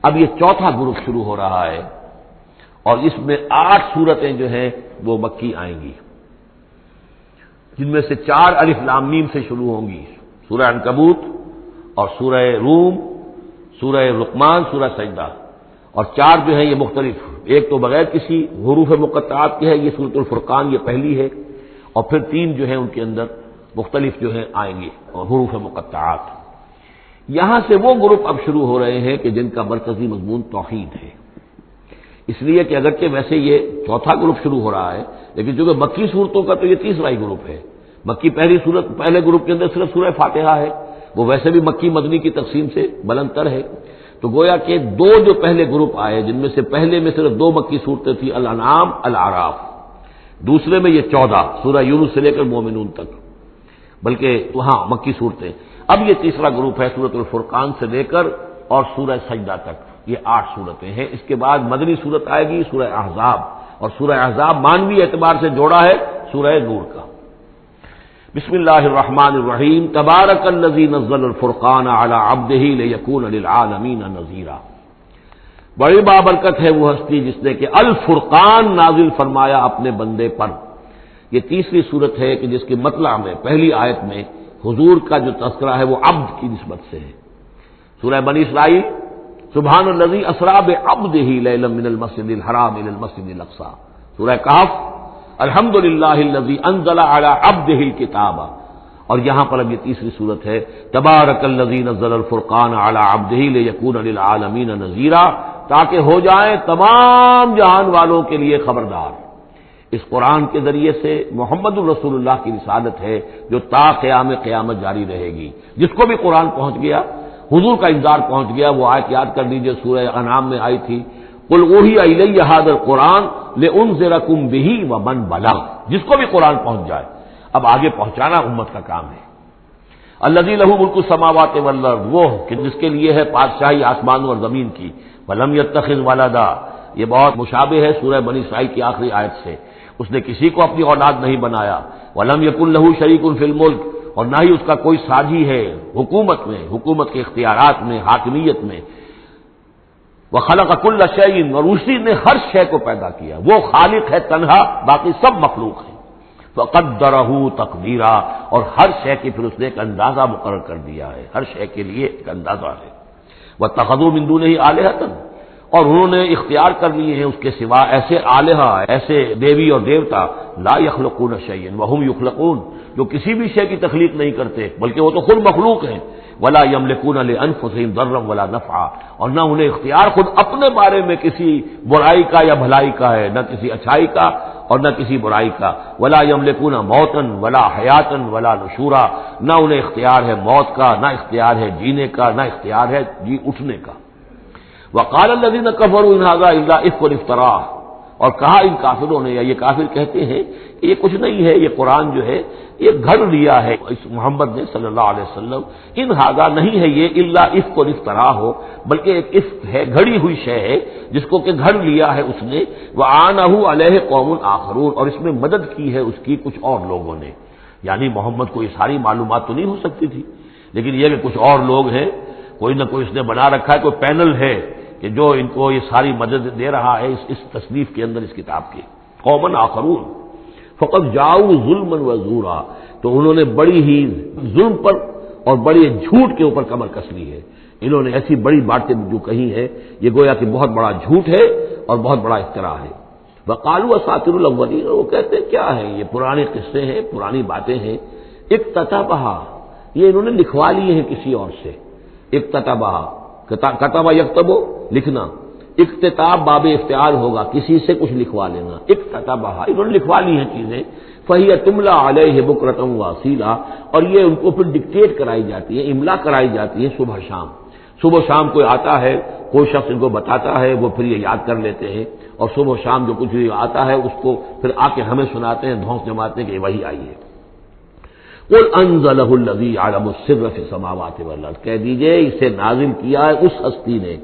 اب یہ چوتھا گروپ شروع ہو رہا ہے، اور اس میں 8 سورتیں جو ہیں وہ مکی آئیں گی، جن میں سے 4 الف لام میم سے شروع ہوں گی، سورہ عنکبوت اور سورہ روم، سورہ لقمان، سورہ سجدہ، اور 4 جو ہیں یہ مختلف، ایک تو بغیر کسی حروف مقطعات کی ہے، یہ سورۃ الفرقان یہ پہلی ہے، اور پھر 3 جو ہیں ان کے اندر مختلف جو ہیں آئیں گے حروف مقطعات۔ یہاں سے وہ گروپ اب شروع ہو رہے ہیں کہ جن کا مرکزی مضمون توحید ہے، اس لیے کہ اگرچہ ویسے یہ چوتھا گروپ شروع ہو رہا ہے، لیکن چونکہ مکی صورتوں کا تو یہ تیسرا ہی گروپ ہے۔ مکی پہلی صورت، پہلے گروپ کے اندر صرف سورہ فاتحہ ہے، وہ ویسے بھی مکی مدنی کی تقسیم سے بلند تر ہے، تو گویا کہ 2 جو پہلے گروپ آئے، جن میں سے پہلے میں صرف 2 مکی صورتیں تھیں، الانعام، الاعراف، دوسرے میں یہ 14 سورہ یونس سے لے کر مومنون تک، بلکہ وہاں مکی صورتیں۔ اب یہ تیسرا گروپ ہے سورۃ الفرقان سے لے کر اور سورہ سجدہ تک، یہ 8 صورتیں ہیں۔ اس کے بعد مدنی صورت آئے گی سورہ احزاب، اور سورہ احزاب مانوی اعتبار سے جوڑا ہے سورہ نور کا۔ بسم اللہ الرحمن الرحیم، تبارک الذی نزل الفرقان علی عبدہ لیکون للعالمین نذیرا۔ بڑی بابرکت ہے وہ ہستی جس نے کہ الفرقان نازل فرمایا اپنے بندے پر۔ یہ تیسری صورت ہے کہ جس کے مطلع میں پہلی آیت میں حضور کا جو تذکرہ ہے وہ عبد کی نسبت سے ہے۔ سورہ بنی اسرائیل، سبحان الذی اسری بعبدہ لیلا من المسجد الحرام الی المسجد الاقصی۔ سورہ کہف، الحمدللہ الذی انزل علی عبدہ الکتاب، اور یہاں پر اب یہ تیسری صورت ہے تبارک الذی نزل الفرقان علی عبدہ لیکون للعالمین نذیرا، تاکہ ہو جائیں تمام جہان والوں کے لیے خبردار۔ اس قرآن کے ذریعے سے محمد الرسول اللہ کی رسالت ہے جو تا قیام قیامت جاری رہے گی۔ جس کو بھی قرآن پہنچ گیا، حضور کا انذار پہنچ گیا، وہ آیت یاد کر لیجئے سورہ انعام میں آئی تھی، قل اوحی الی ھذا القرآن لانذرکم بہ ومن بلغ، جس کو بھی قرآن پہنچ جائے، اب آگے پہنچانا امت کا کام ہے۔ الذی لہ ملک السماوات والارض، وہ کہ جس کے لیے ہے بادشاہی آسمانوں اور زمین کی، ولم یتخذ ولدا، یہ بہت مشابہ ہے سورہ بنی اسرائیل کی آخری آیت سے، اس نے کسی کو اپنی اولاد نہیں بنایا، ولم یکن لہ شریک فی الملک، اور نہ ہی اس کا کوئی ساجی ہے حکومت میں، حکومت کے اختیارات میں، حاکمیت میں، وخلق کل شیء، اور اسی نے ہر شے کو پیدا کیا، وہ خالق ہے تنہا، باقی سب مخلوق ہیں، فقدرہ تقدیرا، اور ہر شے کی پھر اس نے ایک اندازہ مقرر کر دیا ہے، ہر شے کے لیے ایک اندازہ ہے۔ واتخذوا من دونہ آلہۃ، اور انہوں نے اختیار کر لیے ہیں اس کے سوا ایسے آلہہ، ایسے دیوی اور دیوتا، لا یخلقون شیئا وہم یخلقون، جو کسی بھی شے کی تخلیق نہیں کرتے بلکہ وہ تو خود مخلوق ہیں، ولا یملکون لانفسہم ضرا ولا نفعا، اور نہ انہیں اختیار خود اپنے بارے میں کسی برائی کا یا بھلائی کا ہے، نہ کسی اچھائی کا اور نہ کسی برائی کا، ولا یملکون موتا ولا حیاتا ولا نشورا، نہ انہیں اختیار ہے موت کا، نہ اختیار ہے جینے کا، نہ اختیار ہے جی اٹھنے کا۔ وقال الذين كفروا ان هذا الا افك افتراه، اور کہا ان کافروں نے، یا یہ کافر کہتے ہیں کہ یہ کچھ نہیں ہے، یہ قرآن جو ہے یہ گھڑ لیا ہے اس محمد نے صلی اللہ علیہ وسلم، ان هذا نہیں ہے یہ الا افك افتراه ہو، بلکہ ایک افک ہے، گھڑی ہوئی شے ہے جس کو کہ گھڑ لیا ہے اس نے، وعانه عليه قوم آخرون، اور اس میں مدد کی ہے اس کی کچھ اور لوگوں نے، یعنی محمد کو یہ ساری معلومات تو نہیں ہو سکتی تھی، لیکن یہ کہ کچھ اور لوگ ہیں، کوئی نہ کوئی اس نے بنا رکھا ہے، کوئی پینل ہے کہ جو ان کو یہ ساری مدد دے رہا ہے اس تصنیف کے اندر، اس کتاب کے۔ قوم آخرون فقط جاؤ ظلما و زورا، تو انہوں نے بڑی ہی ظلم پر اور بڑی جھوٹ کے اوپر کمر کس لی ہے، انہوں نے ایسی بڑی باتیں جو کہی ہیں، یہ گویا کہ بہت بڑا جھوٹ ہے اور بہت بڑا افتراء ہے۔ وقالوا اساطیر الاولین، وہ کہتے ہیں کیا ہے یہ پرانے قصے ہیں، پرانی باتیں ہیں، اکتتبھا، یہ انہوں نے لکھوا لیے ہیں کسی اور سے، اکتتبھا، کتب یکتب لکھنا، اکتتاب باب افتعال ہوگا، کسی سے کچھ لکھوا لینا، اکتتبھا، انہوں نے لکھوا لی ہیں چیزیں، فہی تملا علیہ بکرۃ واصیلا، اور یہ ان کو پھر ڈکٹیٹ کرائی جاتی ہے، املا کرائی جاتی ہے صبح شام، صبح شام کوئی آتا ہے، کوئی شخص ان کو بتاتا ہے، وہ پھر یہ یاد کر لیتے ہیں، اور صبح شام جو کچھ بھی آتا ہے اس کو پھر آ کے ہمیں سناتے ہیں، دھونس جماتے ہیں کہ وہی آئی ہے۔ قل انزلہ الذی یعلم السر فی السماوات والارض، کہہ دیجئے اسے نازل کیا ہے اس ہستی نے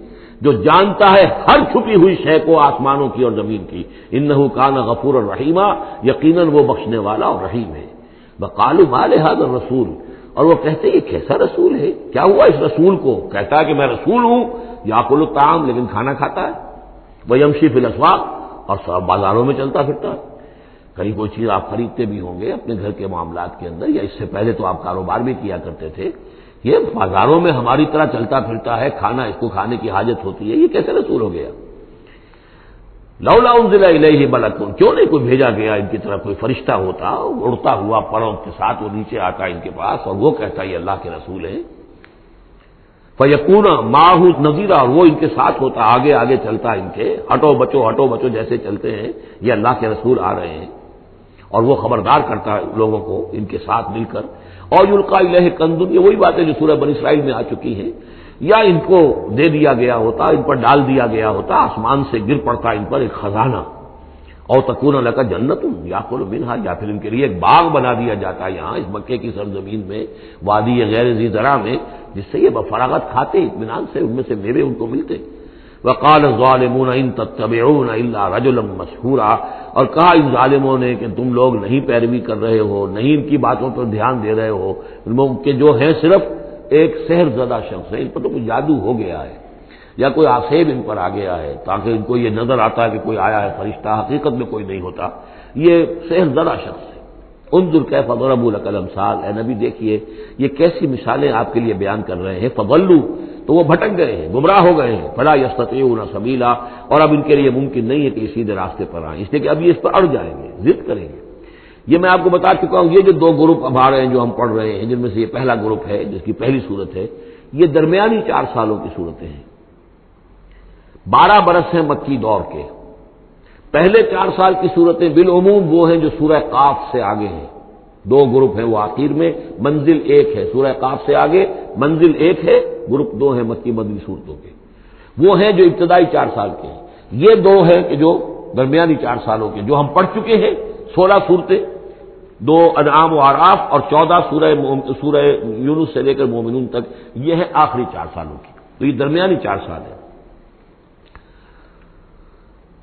جو جانتا ہے ہر چھپی ہوئی شے کو آسمانوں کی اور زمین کی، انہ کان غفورا رحیما، یقیناً وہ بخشنے والا اور رحیم ہے۔ وقالوا ما لهذا الرسول، اور وہ کہتے یہ کیسا رسول ہے، کیا ہوا اس رسول کو، کہتا ہے کہ میں رسول ہوں یاکل الطعام، لیکن کھانا کھاتا ہے، ویمشی فی الاسواق، اور سب بازاروں میں چلتا پھرتا ہے۔ کہیں کوئی چیز آپ خریدتے بھی ہوں گے اپنے گھر کے معاملات کے اندر، یا اس سے پہلے تو آپ کاروبار بھی کیا کرتے تھے، یہ بازاروں میں ہماری طرح چلتا پھرتا ہے، کھانا اس کو کھانے کی حاجت ہوتی ہے، یہ کیسے رسول ہو گیا؟ لولا انزل الیہ ملک، کیوں نہیں کوئی بھیجا گیا ان کی طرف کوئی فرشتہ ہوتا، اڑتا ہوا پروں کے ساتھ وہ نیچے آتا ان کے پاس اور وہ کہتا یہ اللہ کے رسول ہیں، فیکون معہ نذیرا، اور وہ ان کے ساتھ ہوتا، آگے آگے چلتا ان کے، ہٹو بچو جیسے چلتے ہیں یہ اللہ کے رسول آ رہے ہیں، اور وہ خبردار کرتا ہے لوگوں کو ان کے ساتھ مل کر۔ اور یلقا الیہ کنز، یہ وہی باتیں جو سورہ بنی اسرائیل میں آ چکی ہیں، یا ان کو دے دیا گیا ہوتا، ان پر ڈال دیا گیا ہوتا، آسمان سے گر پڑتا ان پر ایک خزانہ، اور تکون لک جنت یاکل منھا، یا پھر ان کے لیے ایک باغ بنا دیا جاتا ہے یہاں اس مکے کی سرزمین میں، وادی غیر ذی زرع میں، جس سے یہ بفراغت کھاتے اطمینان سے، ان میں سے میوے ان کو ملتے۔ وقال الظالمون ان تتبعون الا رجلا مسحورا، اور کہا ان ظالموں نے کہ تم لوگ نہیں پیروی کر رہے ہو، نہیں ان کی باتوں پر دھیان دے رہے ہو، ان لوگ کے جو ہیں صرف ایک سحر زدہ شخص ہے، ان پر تو کوئی جادو ہو گیا ہے، یا کوئی آسیب ان پر آ گیا ہے، تاکہ ان کو یہ نظر آتا ہے کہ کوئی آیا ہے فرشتہ، حقیقت میں کوئی نہیں ہوتا، یہ سحر زدہ شخص ہے۔ انظر کیف ضربوا لک الامثال، اے نبی دیکھیے یہ کیسی مثالیں آپ کے لیے بیان کر رہے ہیں، فضلوا، تو وہ بھٹک گئے ہیں، گمراہ ہو گئے ہیں، فلا یستطیعون سبیلا، اور اب ان کے لیے ممکن نہیں ہے کہ یہ سیدھے راستے پر آئیں، اس لیے کہ اب یہ اس پر اڑ جائیں گے، ضد کریں گے۔ یہ میں آپ کو بتا چکا ہوں، یہ جو دو گروپ اب آ رہے ہیں جو ہم پڑھ رہے ہیں، جن میں سے یہ پہلا گروپ ہے جس کی پہلی صورت ہے، یہ درمیانی 4 سالوں کی صورتیں ہیں، 12 برس ہیں مکی دور کے۔ پہلے 4 سال کی صورتیں بالعموم وہ ہیں جو سورہ قاف سے آگے ہیں، 2 گروپ ہیں وہ آخر میں، منزل 1 ہے، سورہ قاف سے آگے منزل 1 ہے، گروپ 2 ہیں مکی مدنی صورتوں کے، وہ ہیں جو ابتدائی 4 سال کے ہیں۔ یہ 2 ہیں کہ جو درمیانی 4 سالوں کے، جو ہم پڑھ چکے ہیں 16 صورتیں، 2 انعام و اعراف اور 14 سورہ یونس سے لے کر مومنون تک، یہ ہے آخری 4 سالوں کی، تو یہ درمیانی 4 سال ہے۔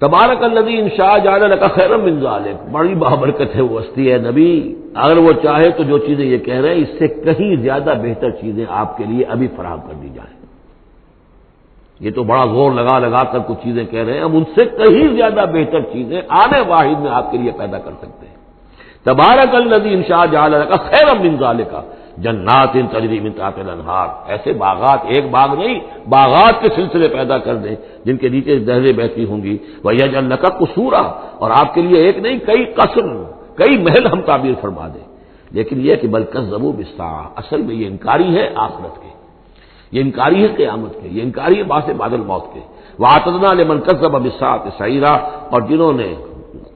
تبارک الذی ان شاء جعل لک خیرا من ذلک، بڑی بابرکت ہے وہ ہستی ہے نبی، اگر وہ چاہے تو جو چیزیں یہ کہہ رہے ہیں اس سے کہیں زیادہ بہتر چیزیں آپ کے لیے ابھی فراہم کر دی جائیں۔ یہ تو بڑا زور لگا کر کچھ چیزیں کہہ رہے ہیں، ہم ان سے کہیں زیادہ بہتر چیزیں آنے واحد میں آپ کے لیے پیدا کر سکتے ہیں۔ تبارک الذی ان شاء جعل لک خیرا من ذلک جنات تجری من تحتها الانہار، ایسے باغات، ایک باغ نہیں، باغات کے سلسلے پیدا کر دیں جن کے نیچے نہریں بہتی ہوں گی، ویجعل لک قصورا، اور آپ کے لیے ایک نہیں کئی قصر، کئی محل ہم تعبیر فرما دیں۔ لیکن یہ کہ بل کذبوا بالساعہ، اصل میں یہ انکاری ہے آخرت کے، یہ انکاری ہے قیامت کے، یہ انکاری ہے بعث بعد الموت کے۔ واعتدنا لمن کذب بالساعۃ سعیرا، اور جنہوں نے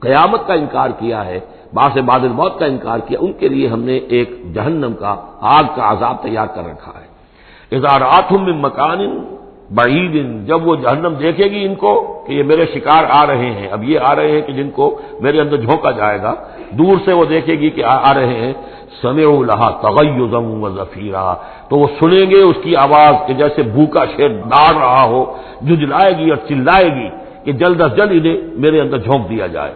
قیامت کا انکار کیا ہے، بعث بعد الموت کا انکار کیا، ان کے لیے ہم نے ایک جہنم کا، آگ کا عذاب تیار کر رکھا ہے۔ اذا رأتهم من مکان بعید، جب وہ جہنم دیکھے گی ان کو کہ یہ میرے شکار آ رہے ہیں، اب یہ آ رہے ہیں کہ جن کو میرے اندر جھونکا جائے گا، دور سے وہ دیکھے گی کہ آ رہے ہیں، سمعوا لها تغیظا وزفیرا، تو وہ سنیں گے اس کی آواز کہ جیسے بھوکا شیر ڈار رہا ہو، جھجلائے گی اور چلائے گی کہ جلد از جلد انہیں میرے اندر جھونک دیا جائے۔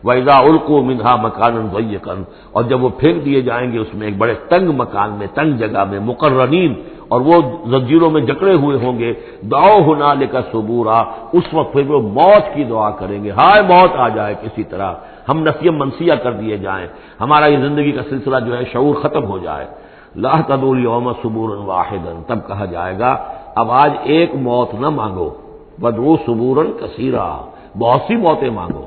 وَإِذَا أُلْقُوا مِنْهَا مَكَانًا ضَيِّقًا، اور جب وہ پھینک دیے جائیں گے اس میں ایک بڑے تنگ مکان میں، تنگ جگہ میں، مقرنین، اور وہ زنجیروں میں جکڑے ہوئے ہوں گے، دعوا هُنَالِكَ ثُبُورًا، اس وقت پھر وہ موت کی دعا کریں گے، ہائے موت آ جائے کسی طرح، ہم نفی منسیہ کر دیے جائیں، ہمارا یہ زندگی کا سلسلہ جو ہے شعور ختم ہو جائے۔ لَا تَدْعُوا الْيَوْمَ ثُبُورًا وَاحِدًا، تب کہا جائے گا اب آج ایک موت نہ مانگو، وَادْعُوا ثُبُورًا كَثِيرًا، بہت سی موتیں مانگو،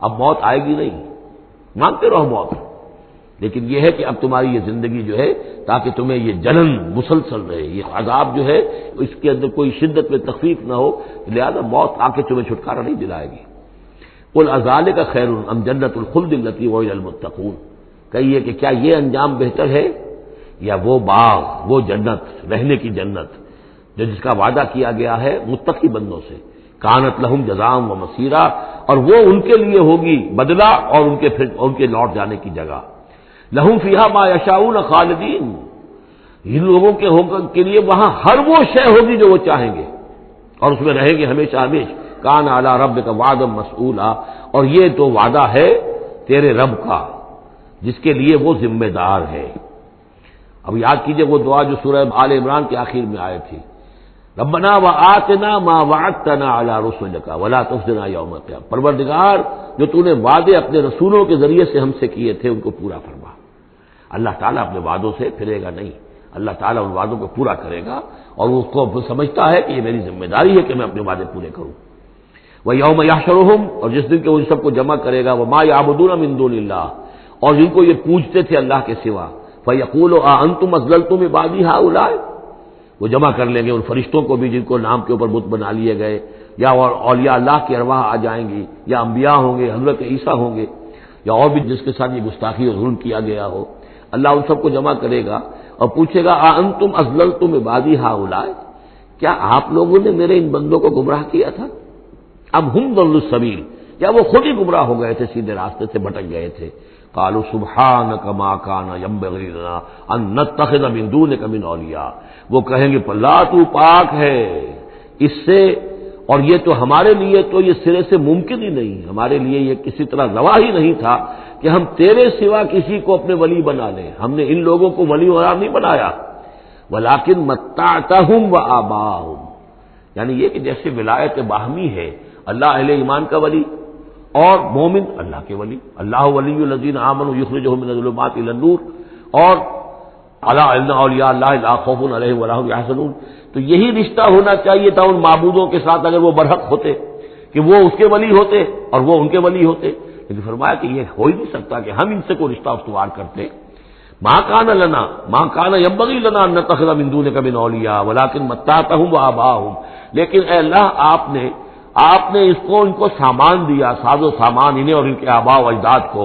اب موت آئے گی نہیں، مانگتے رہو موت، لیکن یہ ہے کہ اب تمہاری یہ زندگی جو ہے تاکہ تمہیں یہ جلن مسلسل رہے، یہ عذاب جو ہے اس کے اندر کوئی شدت میں تخفیف نہ ہو، لہذا موت آ کے تمہیں چھٹکارا نہیں دلائے گی۔ قل اذالک خیر ام جنت الخلد التی وعد المتقون، کہیے کہ کیا یہ انجام بہتر ہے یا وہ باغ، وہ جنت، رہنے کی جنت جو جس کا وعدہ کیا گیا ہے متقی بندوں سے، کانت لہم جزاء و مسیرا، اور وہ ان کے لیے ہوگی بدلہ اور ان کے لوٹ جانے کی جگہ، لہم فیہا ما یشاؤون خالدین، ان لوگوں کے لیے وہاں ہر وہ شے ہوگی جو وہ چاہیں گے اور اس میں رہیں گے ہمیشہ ہمیشہ۔ کان علی ربک وعدا مسئولا، اور یہ تو وعدہ ہے تیرے رب کا جس کے لیے وہ ذمہ دار ہے۔ اب یاد کیجئے وہ دعا جو سورہ آل عمران کے آخر میں آئی تھی، ربنا وآتنا ما وعدتنا علی رسلک ولا تخزنا یوم القیامہ، پروردگار جو تو نے وعدے اپنے رسولوں کے ذریعے سے ہم سے کیے تھے ان کو پورا فرما۔ اللہ تعالیٰ اپنے وعدوں سے پھرے گا نہیں، اللہ تعالیٰ ان وعدوں کو پورا کرے گا، اور وہ اس کو سمجھتا ہے کہ یہ میری ذمہ داری ہے کہ میں اپنے وعدے پورے کروں۔ وَيَوْمَ يَحْشُرُهُمْ، اور جس دن کہ وہ ان سب کو جمع کرے گا، وَمَا يَعْبُدُونَ مِن دُونِ اللَّهِ، اور جن کو یہ پوجتے تھے اللہ کے سوا، فَيَقُولُ أَأَنتُمْ أَضْلَلْتُمْ عِبَادِي هَؤُلَاءِ، وہ جمع کر لیں گے ان فرشتوں کو بھی جن کو نام کے اوپر بت بنا لیے گئے، یا اور اولیاء اللہ کی ارواح آ جائیں گی، یا انبیاء ہوں گے، حضرت عیسیٰ ہوں گے، یا اور بھی جس کے ساتھ یہ گستاخی اور ظلم کیا گیا ہو، اللہ ان سب کو جمع کرے گا اور پوچھے گا أَأَنتُمْ أَضْلَلْتُمْ عِبَادِي هَؤُلَاءِ، کیا آپ لوگوں نے میرے ان بندوں کو گمراہ کیا تھا؟ اب ہم ضلوا السبیل، یا وہ خود ہی گمراہ ہو گئے تھے، سیدھے راستے سے بھٹک گئے تھے۔ قالوا سبحانک ما کان ینبغی لنا ان نتخذ من دونک من اولیاء، وہ کہیں گے اللہ تو پاک ہے اس سے، اور یہ تو ہمارے لیے تو یہ سرے سے ممکن ہی نہیں، ہمارے لیے یہ کسی طرح روا ہی نہیں تھا کہ ہم تیرے سوا کسی کو اپنے ولی بنا لیں، ہم نے ان لوگوں کو ولی قرار نہیں بنایا۔ ولیکن متعتہم وآباءہم، یعنی یہ کہ جیسے ولایت باہمی ہے، اللہ اہل ایمان کا ولی اور مومن اللہ کے ولی، اللہ ولی الذین آمنوا یخرجہم من الظلمات الی النور، اور الا ان اولیاء اللہ لا خوف علیہم ولا هم یحزنون، تو یہی رشتہ ہونا چاہیے تھا ان معبودوں کے ساتھ اگر وہ برحق ہوتے، کہ وہ اس کے ولی ہوتے اور وہ ان کے ولی ہوتے، لیکن فرمایا کہ یہ ہو ہی نہیں سکتا کہ ہم ان سے کوئی رشتہ استوار کرتے۔ ما کان لنا ما کان ینبغی لنا ان نتخذ من دونک من اولیاء ولکن متعتہم وآباءہم، لیکن اے اللہ آپ نے ان کو سامان دیا، ساز و سامان انہیں اور ان کے آباء و اجداد کو،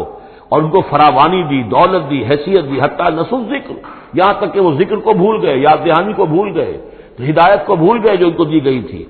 اور ان کو فراوانی دی، دولت دی، حیثیت دی، حتیٰ نسوا الذکر، یہاں تک کہ وہ ذکر کو بھول گئے، یاد دہانی کو بھول گئے، ہدایت کو بھول گئے جو ان کو دی گئی تھی۔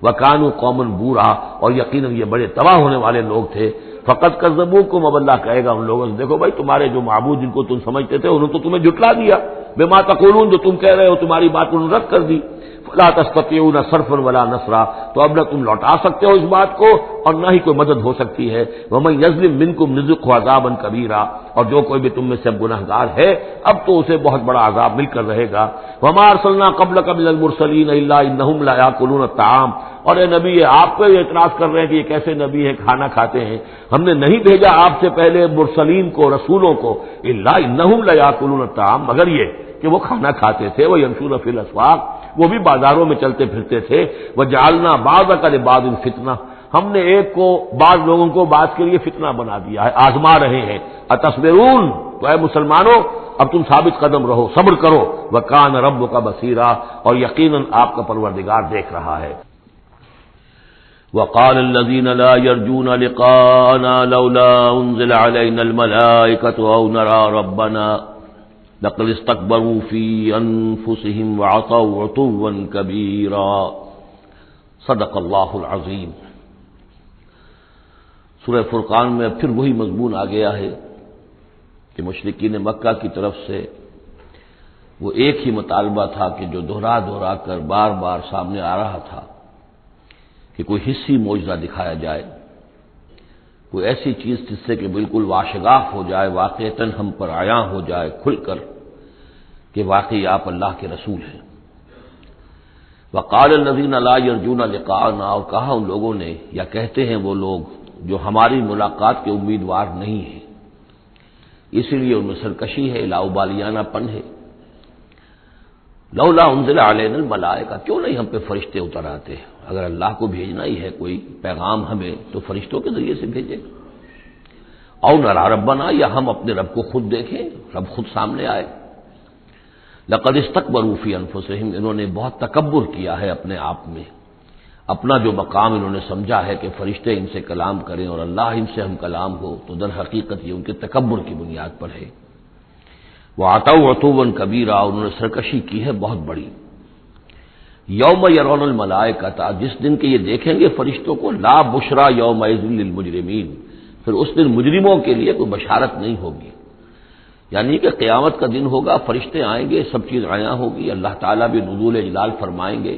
وَكَانُوا قَوْمًا بُورًا، اور یقیناً یہ بڑے تباہ ہونے والے لوگ تھے۔ فَقَدْ كَذَّبُوكُمْ، اب اللہ کہے گا ان لوگوں سے دیکھو بھائی تمہارے جو معبود جن کو تم سمجھتے تھے انہوں نے تو تمہیں جھٹلا دیا، بِمَا تَقُولُونَ، جو تم کہہ رہے ہو تمہاری بات انہوں نے رد کر دی۔ فَلَا تَسْتَطِيعُونَ صَرْفًا وَلَا نَصْرًا، تو اب نہ تم لوٹا سکتے ہو اس بات کو اور نہ ہی کوئی مدد ہو سکتی ہے۔ وَمَن يَظْلِم مِّنكُمْ نُذِقْهُ عَذَابًا كَبِيرًا، اور جو کوئی بھی تم میں سے گنہگار ہے اب تو اسے بہت بڑا عذاب مل کر رہے گا۔ وَمَا أَرْسَلْنَا قَبْلَكَ مِنَ الْمُرْسَلِينَ إِلَّا إِنَّهُمْ لَيَأْكُلُونَ الطَّعَامَ، اور اے نبی آپ پہ اعتراض کر رہے ہیں کہ یہ کیسے نبی ہے کھانا کھاتے ہیں، ہم نے نہیں بھیجا آپ سے پہلے مرسلین کو، رسولوں کو، إِلَّا إِنَّهُمْ لَيَأْكُلُونَ الطَّعَامَ، مگر یہ کہ وہ کھانا کھاتے تھے، وہ يَمْشُونَ فِي الْأَسْوَاقِ، وہ بھی بازاروں میں چلتے پھرتے تھے۔ وَجَعَلْنَا بَعْضَكَ لِبَعْضٍ فِتْنَةً، ہم نے ایک کو بعض لوگوں کو بعض کے لیے فتنہ بنا دیا ہے، آزما رہے ہیں۔ اتصبرون، تو اے مسلمانوں اب تم ثابت قدم رہو، صبر کرو۔ وَكَانَ رَبُّكَ بَصِيرًا، اور یقیناً آپ کا پروردگار دیکھ رہا ہے۔ وقال الذين لا يرجون لقاءنا لولا انزل علينا الملائكة او نرى ربنا لقد استكبروا في انفسهم وعتوا عتوا كبيرا، صدق اللہ العظیم۔ سورہ فرقان میں پھر وہی مضمون آ گیا ہے کہ مشرکین مکہ کی طرف سے وہ ایک ہی مطالبہ تھا کہ جو دہرا دہرا کر بار بار سامنے آ رہا تھا کہ کوئی حصی معجزہ دکھایا جائے، کوئی ایسی چیز جس سے کہ بالکل واشگاف ہو جائے، واقعتاً ہم پر عیاں ہو جائے کھل کر کہ واقعی آپ اللہ کے رسول ہیں۔ وقال الذین لا یرجون لقاءنا، اور کہا ان لوگوں نے، یا کہتے ہیں وہ لوگ جو ہماری ملاقات کے امیدوار نہیں ہیں، اسی لیے ان میں سرکشی ہے، لاؤبالیانہ پن ہے۔ لولا انزل علینا الملائکہ، کیوں نہیں ہم پہ فرشتے اتر آتے؟ اگر اللہ کو بھیجنا ہی ہے کوئی پیغام ہمیں تو فرشتوں کے ذریعے سے بھیجے۔ او نرى ربنا، یا ہم اپنے رب کو خود دیکھیں، رب خود سامنے آئے۔ لقد استكبروا في انفسهم، انہوں نے بہت تکبر کیا ہے اپنے آپ میں، اپنا جو مقام انہوں نے سمجھا ہے کہ فرشتے ان سے کلام کریں اور اللہ ان سے ہم کلام ہو، تو در حقیقت یہ ان کے تکبر کی بنیاد پر ہے۔ وَعَتَوْا عُتُوًّا كَبِيرًا، انہوں نے سرکشی کی ہے بہت بڑی۔ یوم یرون الملائکۃ، جس دن کے یہ دیکھیں گے فرشتوں کو، لا بشرا یومئذ للمجرمین، پھر اس دن مجرموں کے لیے کوئی بشارت نہیں ہوگی، یعنی کہ قیامت کا دن ہوگا، فرشتے آئیں گے، سب چیز عیاں ہوگی، اللہ تعالیٰ بھی نزول جلال فرمائیں گے،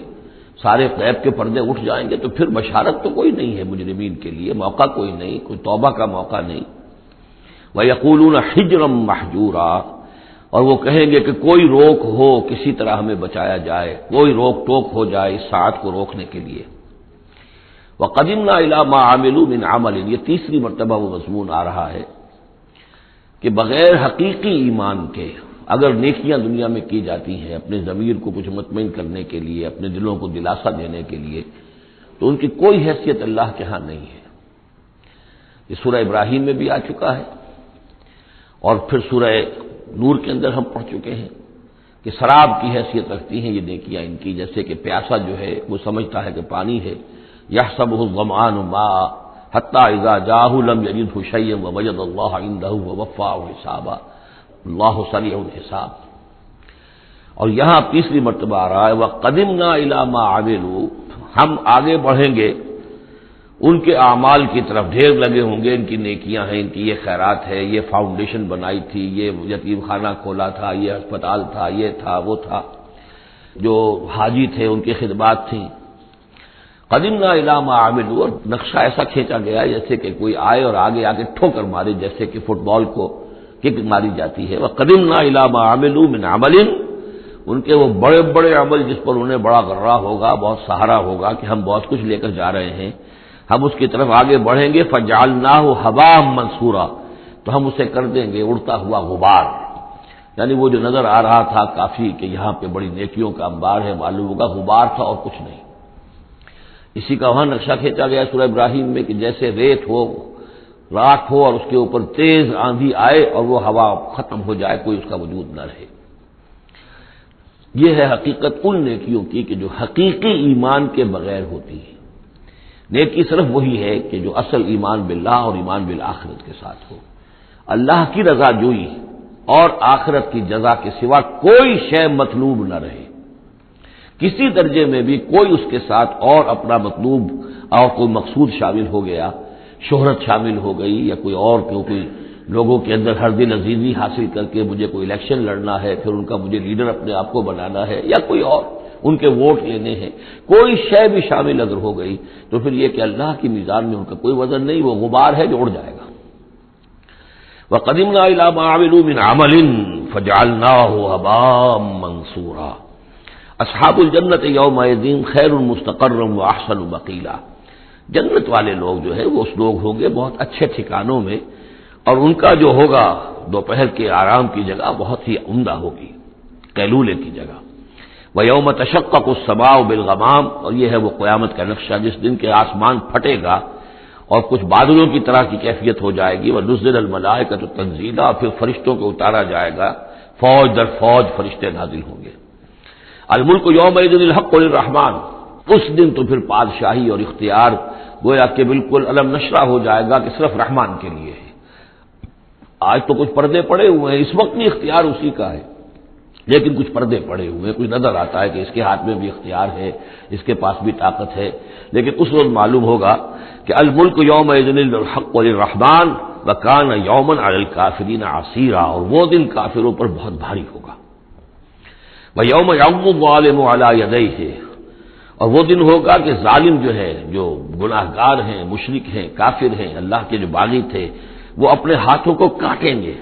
سارے غیب کے پردے اٹھ جائیں گے، تو پھر بشارت تو کوئی نہیں ہے مجرمین کے لیے، موقع کوئی نہیں، کوئی توبہ کا موقع نہیں۔ وَيَقُولُونَ حِجْرًا مَحْجُورًا، اور وہ کہیں گے کہ کوئی روک ہو، کسی طرح ہمیں بچایا جائے، کوئی روک ٹوک ہو جائے اس ساعت کو روکنے کے لیے۔ وَقَدِمْنَا إِلَىٰ مَا عَمِلُوا مِنْ عَمَلٍ، یہ تیسری مرتبہ وہ مضمون آ رہا ہے کہ بغیر حقیقی ایمان کے اگر نیکیاں دنیا میں کی جاتی ہیں اپنے ضمیر کو کچھ مطمئن کرنے کے لیے، اپنے دلوں کو دلاسا دینے کے لیے، تو ان کی کوئی حیثیت اللہ کے ہاں نہیں ہے۔ یہ سورہ ابراہیم میں بھی آ چکا ہے، اور پھر سورہ نور کے اندر ہم پڑھ چکے ہیں کہ سراب کی حیثیت رکھتی ہیں یہ نیکیاں ان کی، جیسے کہ پیاسا جو ہے وہ سمجھتا ہے کہ پانی ہے، یحسبہ الظمآن ماء حتی اذا جاءہ لم یجدہ شیئا ووجد اللہ عندہ ووفاہ حسابا اللہ سریع الحساب۔ اور یہاں تیسری مرتبہ آ رہا ہے وَقَدِمْنَا إِلَىٰ مَا عَمِلُوا، ہم آگے بڑھیں گے ان کے اعمال کی طرف، ڈھیر لگے ہوں گے، ان کی نیکیاں ہیں، ان کی یہ خیرات ہے، یہ فاؤنڈیشن بنائی تھی، یہ یتیم خانہ کھولا تھا، یہ ہسپتال تھا، یہ تھا وہ تھا، جو حاجی تھے ان کی خدمات تھیں۔ قدمنا الی ما عملوا، اور نقشہ ایسا کھینچا گیا جیسے کہ کوئی آئے اور آگے آگے ٹھوکر مارے، جیسے کہ فٹ بال کو کک ماری جاتی ہے۔ وقدمنا الی ما عملوا من عمل، ان کے وہ بڑے بڑے عمل جس پر انہیں بڑا غرہ ہوگا، بہت سہارا ہوگا کہ ہم بہت کچھ لے کر جا رہے ہیں، ہم اس کی طرف آگے بڑھیں گے۔ فجعلناہ ھباء منثورا، تو ہم اسے کر دیں گے اڑتا ہوا غبار، یعنی وہ جو نظر آ رہا تھا کافی کہ یہاں پہ بڑی نیکیوں کا انبار ہے، معلوم ہوگا غبار تھا اور کچھ نہیں۔ اسی کا وہاں نقشہ کھینچا گیا سورہ ابراہیم میں کہ جیسے ریت ہو، راکھ ہو، اور اس کے اوپر تیز آندھی آئے اور وہ ہوا ختم ہو جائے، کوئی اس کا وجود نہ رہے۔ یہ ہے حقیقت ان نیکیوں کی کہ جو حقیقی ایمان کے بغیر ہوتی ہے۔ نیکی صرف وہی ہے کہ جو اصل ایمان باللہ اور ایمان بالآخرت کے ساتھ ہو، اللہ کی رضا جوئی اور آخرت کی جزا کے سوا کوئی شے مطلوب نہ رہے، کسی درجے میں بھی کوئی اس کے ساتھ اور اپنا مطلوب اور کوئی مقصود شامل ہو گیا، شہرت شامل ہو گئی، یا کوئی اور کوئی لوگوں کے اندر ہر دل عزیزی حاصل کر کے مجھے کوئی الیکشن لڑنا ہے، پھر ان کا مجھے لیڈر اپنے آپ کو بنانا ہے، یا کوئی اور ان کے ووٹ لینے ہیں، کوئی شے بھی شامل اگر ہو گئی تو پھر یہ کہ اللہ کی میزان میں ان کا کوئی وزن نہیں، وہ غبار ہے جو اڑ جائے گا۔ وَقَدِمْنَا إِلَىٰ مَا عَمِلُوا مِنْ عَمَلٍ فَجَعَلْنَاهُ هَبَاءً مَّنثُورًا۔ اصحاب الجنت یومئذ خیر مستقرا واحسن مقیلا، جنت والے لوگ جو ہے وہ اس لوگ ہوں گے بہت اچھے ٹھکانوں میں، اور ان کا جو ہوگا دوپہر کے آرام کی جگہ بہت ہی عمدہ ہوگی، قیلولے کی جگہ۔ وَيَوْمَ تَشَقَّقُ السَّمَاءُ بِالْغَمَامِ، اور یہ ہے وہ قیامت کا نقشہ جس دن کے آسمان پھٹے گا اور کچھ بادلوں کی طرح کی کیفیت ہو جائے گی۔ وَنُزِّلَ الْمَلَائِكَةُ تَنزِيلًا، پھر فرشتوں کو اتارا جائے گا، فوج در فوج فرشتے نازل ہوں گے۔ الملک یومئذ الحق للرحمن، اس دن تو پھر بادشاہی اور اختیار گویا کہ بالکل علم نشرہ ہو جائے گا کہ صرف رحمان کے لیے ہے۔ آج تو کچھ پردے پڑے ہوئے ہیں، اس وقت بھی اختیار اسی کا ہے، لیکن کچھ پردے پڑے ہوئے ہیں، کچھ نظر آتا ہے کہ اس کے ہاتھ میں بھی اختیار ہے، اس کے پاس بھی طاقت ہے، لیکن اس وقت معلوم ہوگا کہ الملک یومئذ الحق للرحمن وکان یوما علی الکافرین عسیرا، اور وہ دن کافروں پر بہت بھاری ہوگا۔ وَيَوْمَ يَعُضُّ الظَّالِمُ عَلَىٰ يَدَيْهِ، اور وہ دن ہوگا کہ ظالم جو ہے، جو گناہ گار ہیں، مشرک ہیں، کافر ہیں، اللہ کے جو باغی تھے، وہ اپنے ہاتھوں کو کاٹیں گے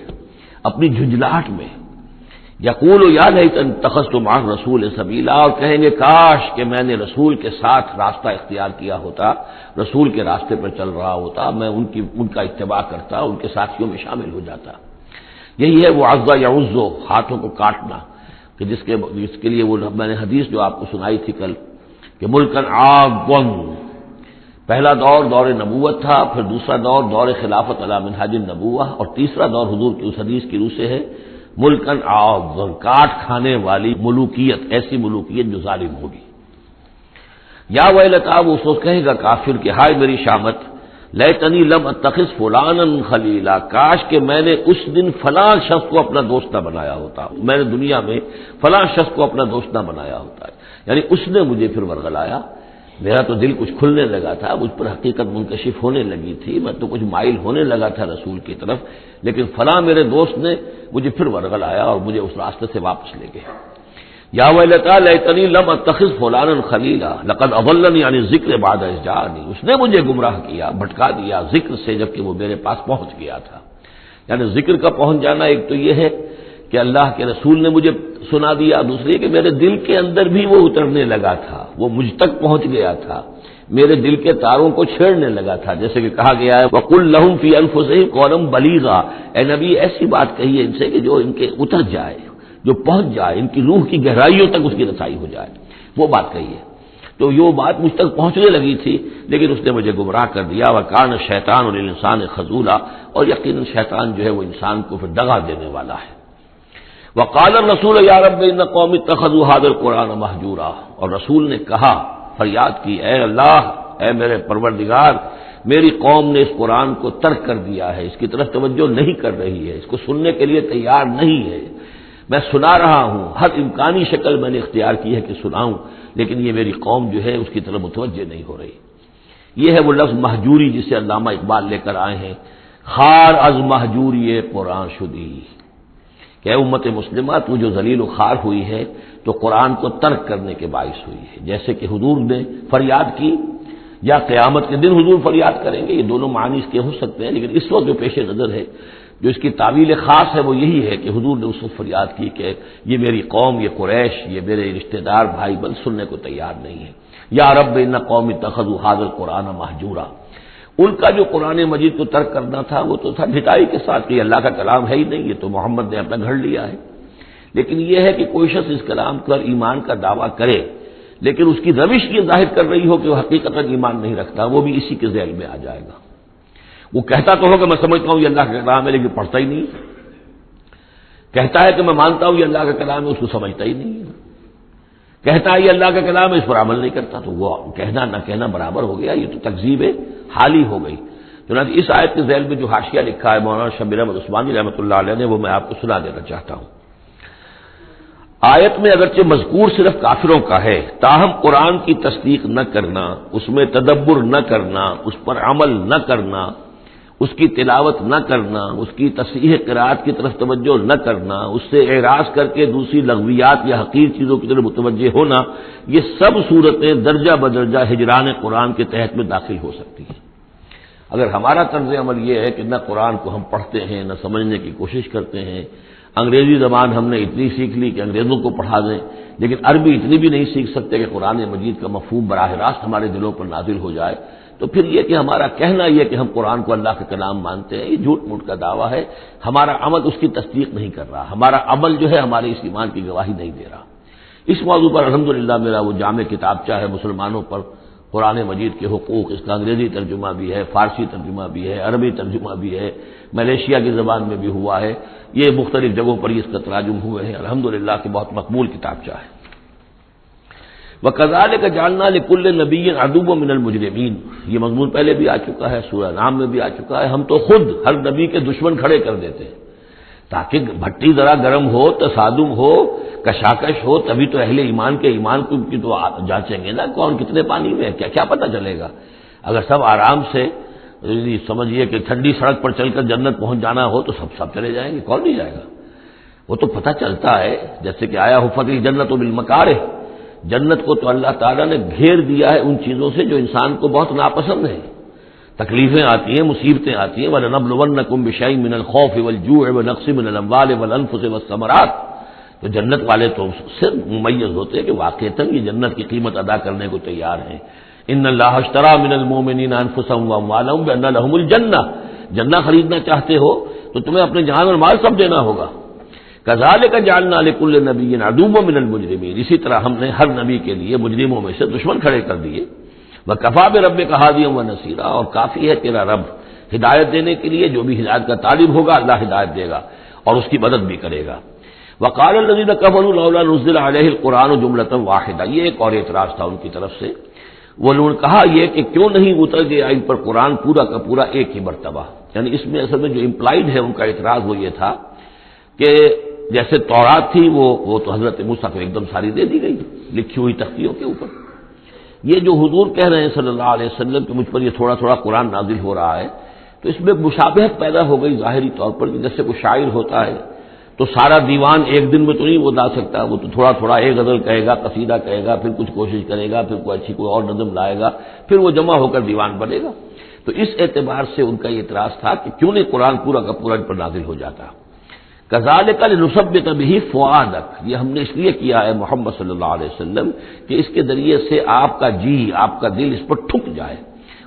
اپنی جھنجھلاہٹ میں۔ یقول یا لیتنی اتخذت مع الرسول سبیلا، اور کہیں گے کاش کہ میں نے رسول کے ساتھ راستہ اختیار کیا ہوتا، رسول کے راستے پر چل رہا ہوتا، میں ان کا اتباع کرتا، ان کے ساتھیوں میں شامل ہو جاتا۔ یہی ہے وہ عض یعض، ہاتھوں کو کاٹنا، کہ جس کے لیے وہ میں نے حدیث جو آپ کو سنائی تھی کل کہ ملکن عاضًا، پہلا دور دور نبوت تھا، پھر دوسرا دور دور خلافت علی منہاج النبوہ، اور تیسرا دور حضور کی اس حدیث کی روح سے ہے ملکن عاضًا، کاٹ کھانے والی ملوکیت، ایسی ملوکیت جو ظالم ہوگی۔ یا ویلتا، وہ اس وقت کہے گا کافر کہ ہائے میری شامت، لیتنی لم اتخذ فلانا خلیلا، کاش کہ میں نے اس دن فلاں شخص کو اپنا دوست نہ بنایا ہوتا، میں نے دنیا میں فلاں شخص کو اپنا دوست نہ بنایا ہوتا، یعنی اس نے مجھے پھر ورغلایا، میرا تو دل کچھ کھلنے لگا تھا، مجھ پر حقیقت منکشف ہونے لگی تھی، میں تو کچھ مائل ہونے لگا تھا رسول کی طرف، لیکن فلاں میرے دوست نے مجھے پھر ورغلایا اور مجھے اس راستے سے واپس لے گئے۔ یا ویلتا لیتنی لم اتخذ فلانا خلیلا لقد اضلنی عن الذکر بعد اذ جاءنی، اس نے مجھے گمراہ کیا، بھٹکا دیا ذکر سے جبکہ وہ میرے پاس پہنچ گیا تھا۔ یعنی ذکر کا پہنچ جانا ایک تو یہ ہے کہ اللہ کے رسول نے مجھے سنا دیا، دوسری کہ میرے دل کے اندر بھی وہ اترنے لگا تھا، وہ مجھ تک پہنچ گیا تھا، میرے دل کے تاروں کو چھیڑنے لگا تھا، جیسے کہ کہا گیا ہے وَقُلْ لَهُمْ فِي أَنفُسِهِمْ قَوْلًا بَلِيغًا، اے نبی ایسی بات کہیے ان سے کہ جو ان کے اتر جائے، جو پہنچ جائے، ان کی روح کی گہرائیوں تک اس کی رسائی ہو جائے، وہ بات کہیے۔ تو یہ بات مجھ تک پہنچنے لگی تھی، لیکن اس نے مجھے گمراہ کر دیا، وَكَانَ الشَّيْطَانُ لِلْإِنسَانِ خَذُولًا، اور یقیناً شیطان جو ہے وہ انسان کو پھر دغا دینے والا ہے۔ وقال الرسول یا رب ان قوم اتخذوا هذا القرآن مہجورا، اور رسول نے کہا، فریاد کی، اے اللہ، اے میرے پروردگار، میری قوم نے اس قرآن کو ترک کر دیا ہے، اس کی طرف توجہ نہیں کر رہی ہے، اس کو سننے کے لیے تیار نہیں ہے۔ میں سنا رہا ہوں، ہر امکانی شکل میں نے اختیار کی ہے کہ سناؤں، لیکن یہ میری قوم جو ہے اس کی طرف متوجہ نہیں ہو رہی۔ یہ ہے وہ لفظ مہجوری جسے علامہ اقبال لے کر آئے ہیں، خار از مہجوری قرآن شدی، کہ اے امت مسلمہ تو جو ذلیل و خوار ہوئی ہے تو قرآن کو ترک کرنے کے باعث ہوئی ہے، جیسے کہ حضور نے فریاد کی، یا قیامت کے دن حضور فریاد کریں گے، یہ دونوں معنی اس کے ہو سکتے ہیں، لیکن اس وقت جو پیش نظر ہے، جو اس کی تعویل خاص ہے، وہ یہی ہے کہ حضور نے اس وقت فریاد کی کہ یہ میری قوم، یہ قریش، یہ میرے رشتہ دار بھائی بند سننے کو تیار نہیں ہے۔ یا رب ان قوم اتخذوا هذا القرآن مہجورا، ان کا جو قرآن مجید کو ترک کرنا تھا وہ تو تھا ڈھٹائی کے ساتھ کہ یہ اللہ کا کلام ہے ہی نہیں، یہ تو محمد نے اپنا گھڑ لیا ہے۔ لیکن یہ ہے کہ کوئی شخص اس کلام پر ایمان کا دعویٰ کرے، لیکن اس کی روش یہ ظاہر کر رہی ہو کہ وہ حقیقتاً ایمان نہیں رکھتا، وہ بھی اسی کے ذیل میں آ جائے گا۔ وہ کہتا تو ہوگا میں سمجھتا ہوں یہ اللہ کا کلام ہے، لیکن پڑھتا ہی نہیں، کہتا ہے کہ میں مانتا ہوں یہ اللہ کا کلام ہے، اس کو سمجھتا ہی نہیں ہے، کہتا ہے یہ اللہ کا کلام ہے، اس پر عمل نہیں کرتا، تو وہ کہنا نہ کہنا برابر ہو گیا، یہ تو تکذیب حالی ہو گئی۔ چنانچہ اس آیت کے ذیل میں جو حاشیہ لکھا ہے مولانا شبیر احمد عثمانی رحمۃ اللہ علیہ نے، وہ میں آپ کو سنا دینا چاہتا ہوں۔ آیت میں اگرچہ مذکور صرف کافروں کا ہے، تاہم قرآن کی تصدیق نہ کرنا، اس میں تدبر نہ کرنا، اس پر عمل نہ کرنا، اس کی تلاوت نہ کرنا، اس کی تصحیح قرات کی طرف توجہ نہ کرنا، اس سے اعراض کر کے دوسری لغویات یا حقیر چیزوں کی طرف متوجہ ہونا، یہ سب صورتیں درجہ بدرجہ ہجران قرآن کے تحت میں داخل ہو سکتی ہیں۔ اگر ہمارا طرز عمل یہ ہے کہ نہ قرآن کو ہم پڑھتے ہیں، نہ سمجھنے کی کوشش کرتے ہیں، انگریزی زبان ہم نے اتنی سیکھ لی کہ انگریزوں کو پڑھا دیں، لیکن عربی اتنی بھی نہیں سیکھ سکتے کہ قرآن مجید کا مفہوم براہ راست ہمارے دلوں پر نازل ہو جائے، تو پھر یہ کہ ہمارا کہنا یہ کہ ہم قرآن کو اللہ کا کلام مانتے ہیں، یہ جھوٹ موٹ کا دعویٰ ہے، ہمارا عمل اس کی تصدیق نہیں کر رہا، ہمارا عمل جو ہے ہمارے اس ایمان کی گواہی نہیں دے رہا۔ اس موضوع پر الحمدللہ میرا وہ جامع کتابچہ ہے مسلمانوں پر قرآن مجید کے حقوق، اس کا انگریزی ترجمہ بھی ہے، فارسی ترجمہ بھی ہے، عربی ترجمہ بھی ہے، ملیشیا کی زبان میں بھی ہوا ہے، یہ مختلف جگہوں پر اس کا تراجم ہوئے ہیں، الحمدللہ کہ بہت مقبول کتابچہ ہے۔ وَكَذَلِكَ جَعَلْنَا لِكُلِّ نَبِيٍّ عَدُوًّا مِّنَ الْمُجْرِمِينَ، یہ مضمون پہلے بھی آ چکا ہے، سورہ نام میں بھی آ چکا ہے، ہم تو خود ہر نبی کے دشمن کھڑے کر دیتے ہیں تاکہ بھٹی ذرا گرم ہو، تصادم ہو، کشاکش ہو، تبھی تو اہل ایمان کے ایمان کی تو جانچیں گے نا، کون کتنے پانی میں ہے، کیا پتہ چلے گا۔ اگر سب آرام سے سمجھیے کہ ٹھنڈی سڑک پر چل کر جنت پہنچ جانا ہو تو سب چلے جائیں گے، کون نہیں جائے گا؟ وہ تو پتہ چلتا ہے، جیسے کہ آیا حفت الجنت بالمکارہ، جنت کو تو اللہ تعالیٰ نے گھیر دیا ہے ان چیزوں سے جو انسان کو بہت ناپسند ہیں، تکلیفیں آتی ہیں، مصیبتیں آتی ہیں، وَلَنَبْلُوَنَّكُمْ بِشَيْءٍ مِّنَ الْخَوْفِ وَالْجُوعِ وَنَقْصٍ مِّنَ الْأَمْوَالِ وَالْأَنفُسِ وَالثَّمَرَاتِ، تو جنت والے تو سے ممیز ہوتے ہیں کہ واقعتاً یہ جنت کی قیمت ادا کرنے کو تیار ہیں۔ ان اللہ اشترى من المؤمنین انفسهم واموالهم بان لهم الجنہ، جنہ خریدنا چاہتے ہو تو تمہیں اپنے جان اور مال سب دینا ہوگا۔ کذالک جعلنا لكل نبی عدوا من المجرمین، اسی طرح ہم نے ہر نبی کے لیے مجرموں میں سے دشمن کھڑے کر دیے۔ وکفى بربک ہادیا ونصیرا، اور کافی ہے تیرا رب ہدایت دینے کے لیے، جو بھی ہدایت کا طالب ہوگا اللہ ہدایت دے گا اور اس کی مدد بھی کرے گا۔ وقال الذين كفروا لولا نزل عليه القرآن جملة واحدة، یہ ایک اور اعتراض تھا ان کی طرف سے، وہ لوگوں نے کہا یہ کہ کیوں نہیں اتر گیا ان پر قرآن پورا کا پورا ایک ہی مرتبہ، یعنی اس میں اصل میں جو امپلائڈ ہے ان کا اعتراض وہ یہ تھا کہ جیسے تورات تھی وہ تو حضرت موسیٰ کو ایک دم ساری دے دی گئی لکھی ہوئی تختیوں کے اوپر، یہ جو حضور کہہ رہے ہیں صلی اللہ علیہ وسلم کہ مجھ پر یہ تھوڑا تھوڑا قرآن نازل ہو رہا ہے، تو اس میں مشابہت پیدا ہو گئی ظاہری طور پر، کہ جیسے کوئی شاعر ہوتا ہے تو سارا دیوان ایک دن میں تو نہیں وہ لا سکتا، وہ تو تھوڑا تھوڑا ایک غزل کہے گا، قصیدہ کہے گا، پھر کچھ کوشش کرے گا، پھر کوئی اچھی کوئی اور نظم لائے گا، پھر وہ جمع ہو کر دیوان بنے گا۔ تو اس اعتبار سے ان کا یہ اعتراض تھا کہ کیوں نہیں قرآن پورا کا پورا ان پر نازل ہو جاتا۔ کذالک لنثبت بہ فؤادک، یہ ہم نے اس لیے کیا ہے محمد صلی اللہ علیہ وسلم کہ اس کے ذریعے سے آپ کا جی، آپ کا دل اس پر ٹھک جائے.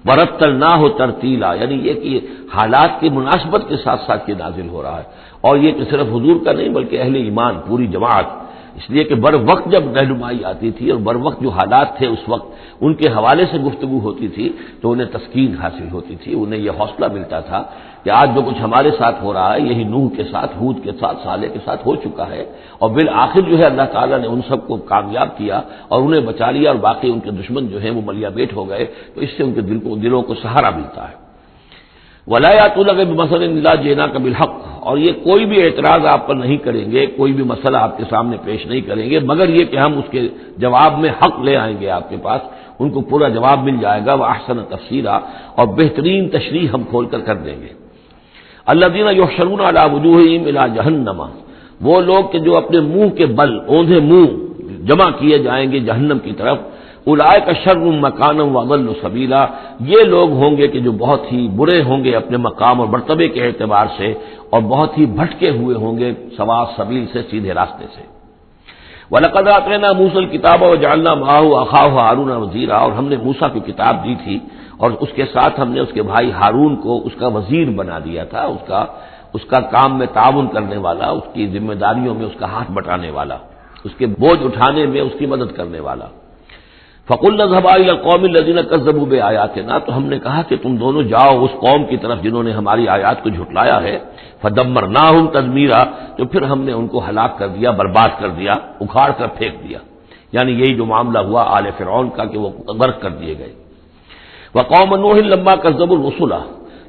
ورتلناہ ترتیلا، یعنی یہ کہ حالات کی مناسبت کے ساتھ ساتھ یہ نازل ہو رہا ہے. اور یہ کہ صرف حضور کا نہیں بلکہ اہل ایمان پوری جماعت، اس لیے کہ بر وقت جب رہنمائی آتی تھی اور بر وقت جو حالات تھے اس وقت ان کے حوالے سے گفتگو ہوتی تھی تو انہیں تسکین حاصل ہوتی تھی، انہیں یہ حوصلہ ملتا تھا کہ آج جو کچھ ہمارے ساتھ ہو رہا ہے یہی نوح کے ساتھ، ہود کے ساتھ، صالح کے ساتھ ہو چکا ہے، اور بالآخر جو ہے اللہ تعالیٰ نے ان سب کو کامیاب کیا اور انہیں بچا لیا، اور باقی ان کے دشمن جو ہیں وہ ملیا بیٹ ہو گئے. تو اس سے ان کے دلوں کو سہارا ملتا ہے. وَلَا يَأْتُونَكَ بِمَثَلٍ إِلَّا جِئْنَاكَ بِالْحَقِّ، اور یہ کوئی بھی اعتراض آپ پر نہیں کریں گے، کوئی بھی مسئلہ آپ کے سامنے پیش نہیں کریں گے مگر یہ کہ ہم اس کے جواب میں حق لے آئیں گے آپ کے پاس، ان کو پورا جواب مل جائے گا. وَأَحْسَنَ تَفْسِيرًا، اور بہترین تشریح ہم کھول کر دیں گے. الذین یحشرون علی وجوہہم الی جہنم، وہ لوگ کہ جو اپنے منہ کے بل، اوندھے منہ جمع کیے جائیں گے جہنم کی طرف. اولئک شر مکانا واضل سبیلا، یہ لوگ ہوں گے کہ جو بہت ہی برے ہوں گے اپنے مقام اور مرتبے کے اعتبار سے، اور بہت ہی بھٹکے ہوئے ہوں گے سوا سبیل سے، سیدھے راستے سے. وَلَقَدْ آتَيْنَا مُوسَى الْكِتَابَ وَجَعَلْنَا مَعَهُ أَخَاهُ هَارُونَ وَزِيرًا، اور ہم نے موسیٰ کو کتاب دی تھی اور اس کے ساتھ ہم نے اس کے بھائی ہارون کو اس کا وزیر بنا دیا تھا، اس کا کام میں تعاون کرنے والا، اس کی ذمہ داریوں میں اس کا ہاتھ بٹانے والا، اس کے بوجھ اٹھانے میں اس کی مدد کرنے والا. فَقُلْنَا اذْهَبَا إِلَى الْقَوْمِ الَّذِينَ كَذَّبُوا بِآيَاتِنَا، تو ہم نے کہا کہ تم دونوں جاؤ اس قوم کی طرف جنہوں نے ہماری آیات کو جھٹلایا ہے. فَدَمَّرْنَاهُمْ تَدْمِيرًا، تو پھر ہم نے ان کو ہلاک کر دیا، برباد کر دیا، اکھاڑ کر پھینک دیا. یعنی یہی جو معاملہ ہوا آل فرعون کا کہ وہ غرق کر دیے گئے. وَقَوْمَ نُوحٍ لَمَّا كَذَّبُوا الرُّسُلَ،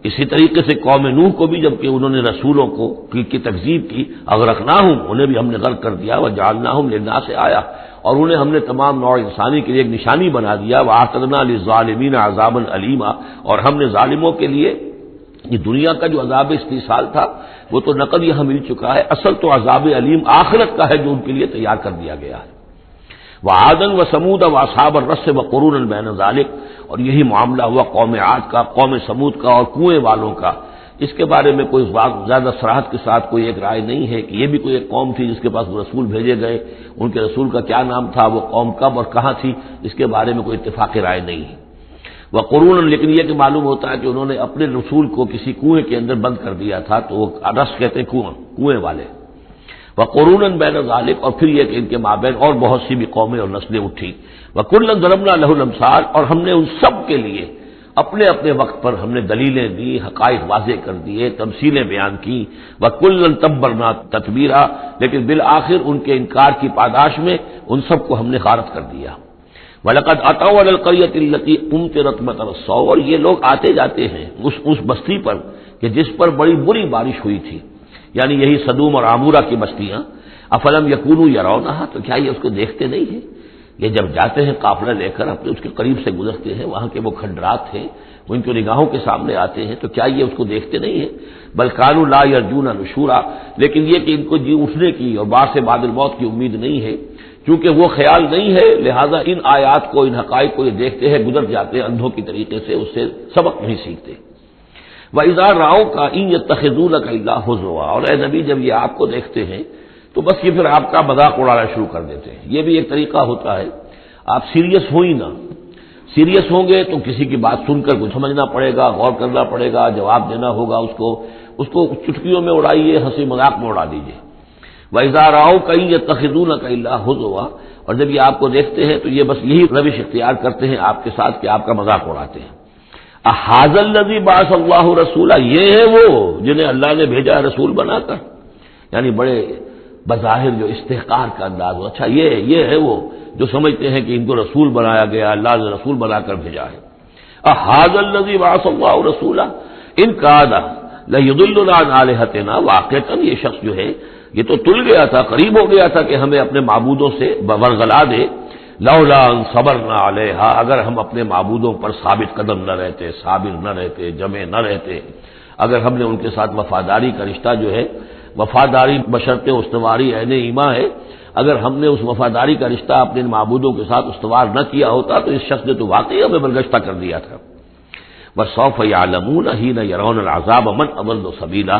اسی طریقے سے قوم نوح کو بھی جب کہ انہوں نے رسولوں کی تکذیب کی، اغرقناہم، انہیں بھی ہم نے غرق کر دیا. وجعلناہم للناس آیہ، اور انہیں ہم نے تمام نوع انسانی کے لیے ایک نشانی بنا دیا. وَأَعْتَدْنَا لِلظَّالِمِينَ عَذَابًا أَلِيمًا، اور ہم نے ظالموں کے لیے یہ دنیا کا جو عذاب استیصال تھا وہ تو نقد یہاں مل چکا ہے، اصل تو عذاب علیم آخرت کا ہے جو ان کے لیے تیار کر دیا گیا ہے. وعادا وثمود واصحاب الرس وقرونا بین ذلک، اور یہی معاملہ ہوا قوم عاد کا، قوم سمود کا اور کنویں والوں کا. اس کے بارے میں کوئی زیادہ صراحت کے ساتھ کوئی ایک رائے نہیں ہے کہ یہ بھی کوئی ایک قوم تھی جس کے پاس وہ رسول بھیجے گئے، ان کے رسول کا کیا نام تھا، وہ قوم کب اور کہاں تھی، اس کے بارے میں کوئی اتفاق رائے نہیں ہے. وقرون، لیکن یہ کہ معلوم ہوتا ہے کہ انہوں نے اپنے رسول کو کسی کنویں کے اندر بند کر دیا تھا، تو وہ رس کہتے ہیں کنویں والے. وقرون بین ذالک، اور پھر یہ کہ ان کے مابین اور بہت سی بھی قومیں اور نسلیں اٹھی. وکلا ضربنا لہ الامثال، اور ہم نے ان سب کے لیے اپنے اپنے وقت پر ہم نے دلیلیں دی، حقائق واضح کر دیے، تمثیلیں بیان کی. وکلا تبرنا تتبیرا، لیکن بالآخر ان کے انکار کی پاداش میں ان سب کو ہم نے غارت کر دیا. وَلَقَدْ أَتَوْا عَلَى الْقَرْيَةِ الَّتِي أُمْطِرَتْ مَطَرَ السَّوْءِ، اور یہ لوگ آتے جاتے ہیں اس بستی پر کہ جس پر بڑی بری بارش ہوئی تھی، یعنی یہی سدوم اور عامورہ کی بستیاں. افلم یکونوا یرونہا، تو کیا یہ اس کو دیکھتے نہیں ہیں؟ یہ جب جاتے ہیں قافلہ لے کر اپنے اس کے قریب سے گزرتے ہیں، وہاں کے وہ کھنڈرات ہیں وہ ان کی نگاہوں کے سامنے آتے ہیں، تو کیا یہ اس کو دیکھتے نہیں ہیں؟ بل کانوا لا یرجون نشورا، لیکن یہ کہ ان کو جی اٹھنے کی اور بعد سے بعد الموت کی امید نہیں ہے، چونکہ وہ خیال نہیں ہے، لہذا ان آیات کو، ان حقائق کو یہ دیکھتے ہیں، گزر جاتے ہیں اندھوں کی طریقے سے، اس سے سبق نہیں سیکھتے. وَإِذَا رَأَوْكَ إِن يَتَّخِذُونَكَ إِلَّا هُزُوًا، اور اے نبی جب یہ آپ کو دیکھتے ہیں تو بس یہ پھر آپ کا مذاق اڑانا شروع کر دیتے ہیں. یہ بھی ایک طریقہ ہوتا ہے، آپ سیریس ہو ہی نہ، سیریس ہوں گے تو کسی کی بات سن کر کچھ سمجھنا پڑے گا، غور کرنا پڑے گا، جواب دینا ہوگا اس کو چٹکیوں میں اڑائیے، ہنسی مذاق میں اڑا دیجیے. وَإِذَا رَأَوْكَ إِن يَتَّخِذُونَكَ إِلَّا هُزُوًا، اور جب یہ آپ کو دیکھتے ہیں تو یہ بس یہی روش اختیار کرتے ہیں آپ کے ساتھ کہ آپ کا مذاق اڑاتے ہیں. اَهَٰذَا الَّذِي بَعَثَ اللَّهُ رَسُولًا، یہ ہے وہ جنہیں اللہ نے بھیجا رسول بنا کر، یعنی بڑے بظاہر جو استحقار کا انداز ہو. اچھا یہ ہے وہ جو سمجھتے ہیں کہ ان کو رسول بنایا گیا، اللہ نے رسول بنا کر بھیجا ہے. اَهَٰذَا الَّذِي بَعَثَ اللَّهُ رَسُولًا إِن كَادَ لَيُضِلُّنَا عَنْ آلِهَتِنَا، واقعتاً یہ شخص جو ہے یہ تو تل گیا تھا، قریب ہو گیا تھا کہ ہمیں اپنے معبودوں سے ورگلا دے. لولا ان صبرنا علیہا، اگر ہم اپنے معبودوں پر ثابت قدم نہ رہتے، صابر نہ رہتے، جمع نہ رہتے، اگر ہم نے ان کے ساتھ وفاداری کا رشتہ جو ہے، وفاداری بشرط استواری عین ایمان ہے، اگر ہم نے اس وفاداری کا رشتہ اپنے معبودوں کے ساتھ استوار نہ کیا ہوتا تو اس شخص نے تو واقعی ہمیں برگشتہ کر دیا تھا. وَسَوْفَ يَعْلَمُونَ حِينَ يَرَوْنَ الْعَذَابَ مَنْ أَضَلُّ سَبِيلًا،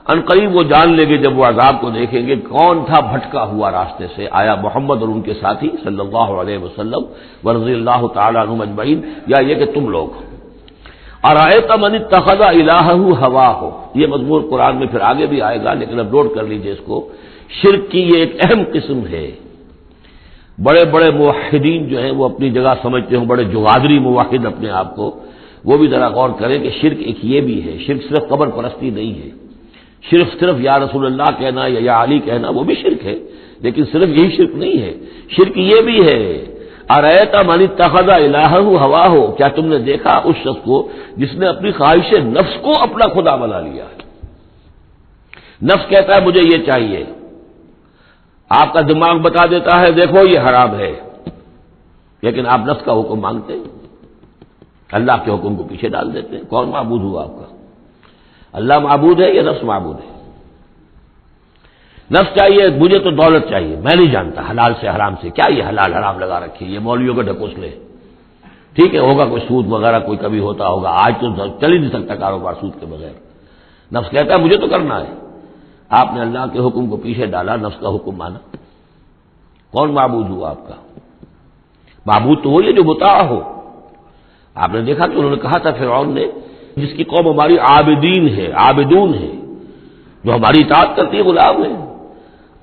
ان قریب وہ جان لیں گے جب وہ عذاب کو دیکھیں گے کون تھا بھٹکا ہوا راستے سے، آیا محمد اور ان کے ساتھی صلی اللہ علیہ وسلم ورضی اللہ تعالیٰ عنہم اجمعین، یا یہ کہ تم لوگ۔ ارأیت من اتخذ الہہ ہواہ، یہ مضمون قرآن میں پھر آگے بھی آئے گا، لیکن اب نوٹ کر لیجئے اس کو، شرک کی یہ ایک اہم قسم ہے۔ بڑے بڑے موحدین جو ہیں وہ اپنی جگہ سمجھتے ہوں، بڑے جوادری موحد اپنے آپ کو، وہ بھی ذرا غور کریں کہ شرک ایک یہ بھی ہے، شرک صرف قبر پرستی نہیں ہے، صرف یا رسول اللہ کہنا یا علی کہنا وہ بھی شرک ہے، لیکن صرف یہی شرک نہیں ہے، شرک یہ بھی ہے۔ ارأیت من اتخذ الہہ ہواہ، کیا تم نے دیکھا اس شخص کو جس نے اپنی خواہش نفس کو اپنا خدا بنا لیا ہے؟ نفس کہتا ہے مجھے یہ چاہیے، آپ کا دماغ بتا دیتا ہے دیکھو یہ حرام ہے، لیکن آپ نفس کا حکم مانگتے ہیں، اللہ کے حکم کو پیچھے ڈال دیتے ہیں۔ کون معبود ہوا آپ کا؟ اللہ معبود ہے یا نفس معبود ہے؟ نفس چاہیے مجھے تو دولت چاہیے، میں نہیں جانتا حلال سے حرام سے، کیا یہ حلال حرام لگا رکھی، یہ مولویوں کا ڈھکوسلے، ٹھیک ہے ہوگا کوئی سود وغیرہ کوئی کبھی ہوتا ہوگا، آج تو چل ہی نہیں سکتا کاروبار سود کے بغیر۔ نفس کہتا ہے مجھے تو کرنا ہے، آپ نے اللہ کے حکم کو پیچھے ڈالا، نفس کا حکم مانا۔ کون معبود ہوا آپ کا؟ معبود تو وہی ہے جو مطاع ہو۔ آپ نے دیکھا کہ انہوں نے کہا تھا فرعون نے، جس کی قوم ہماری عابدین ہے، عابدون ہے، جو ہماری اطاعت کرتی ہے، غلام ہے۔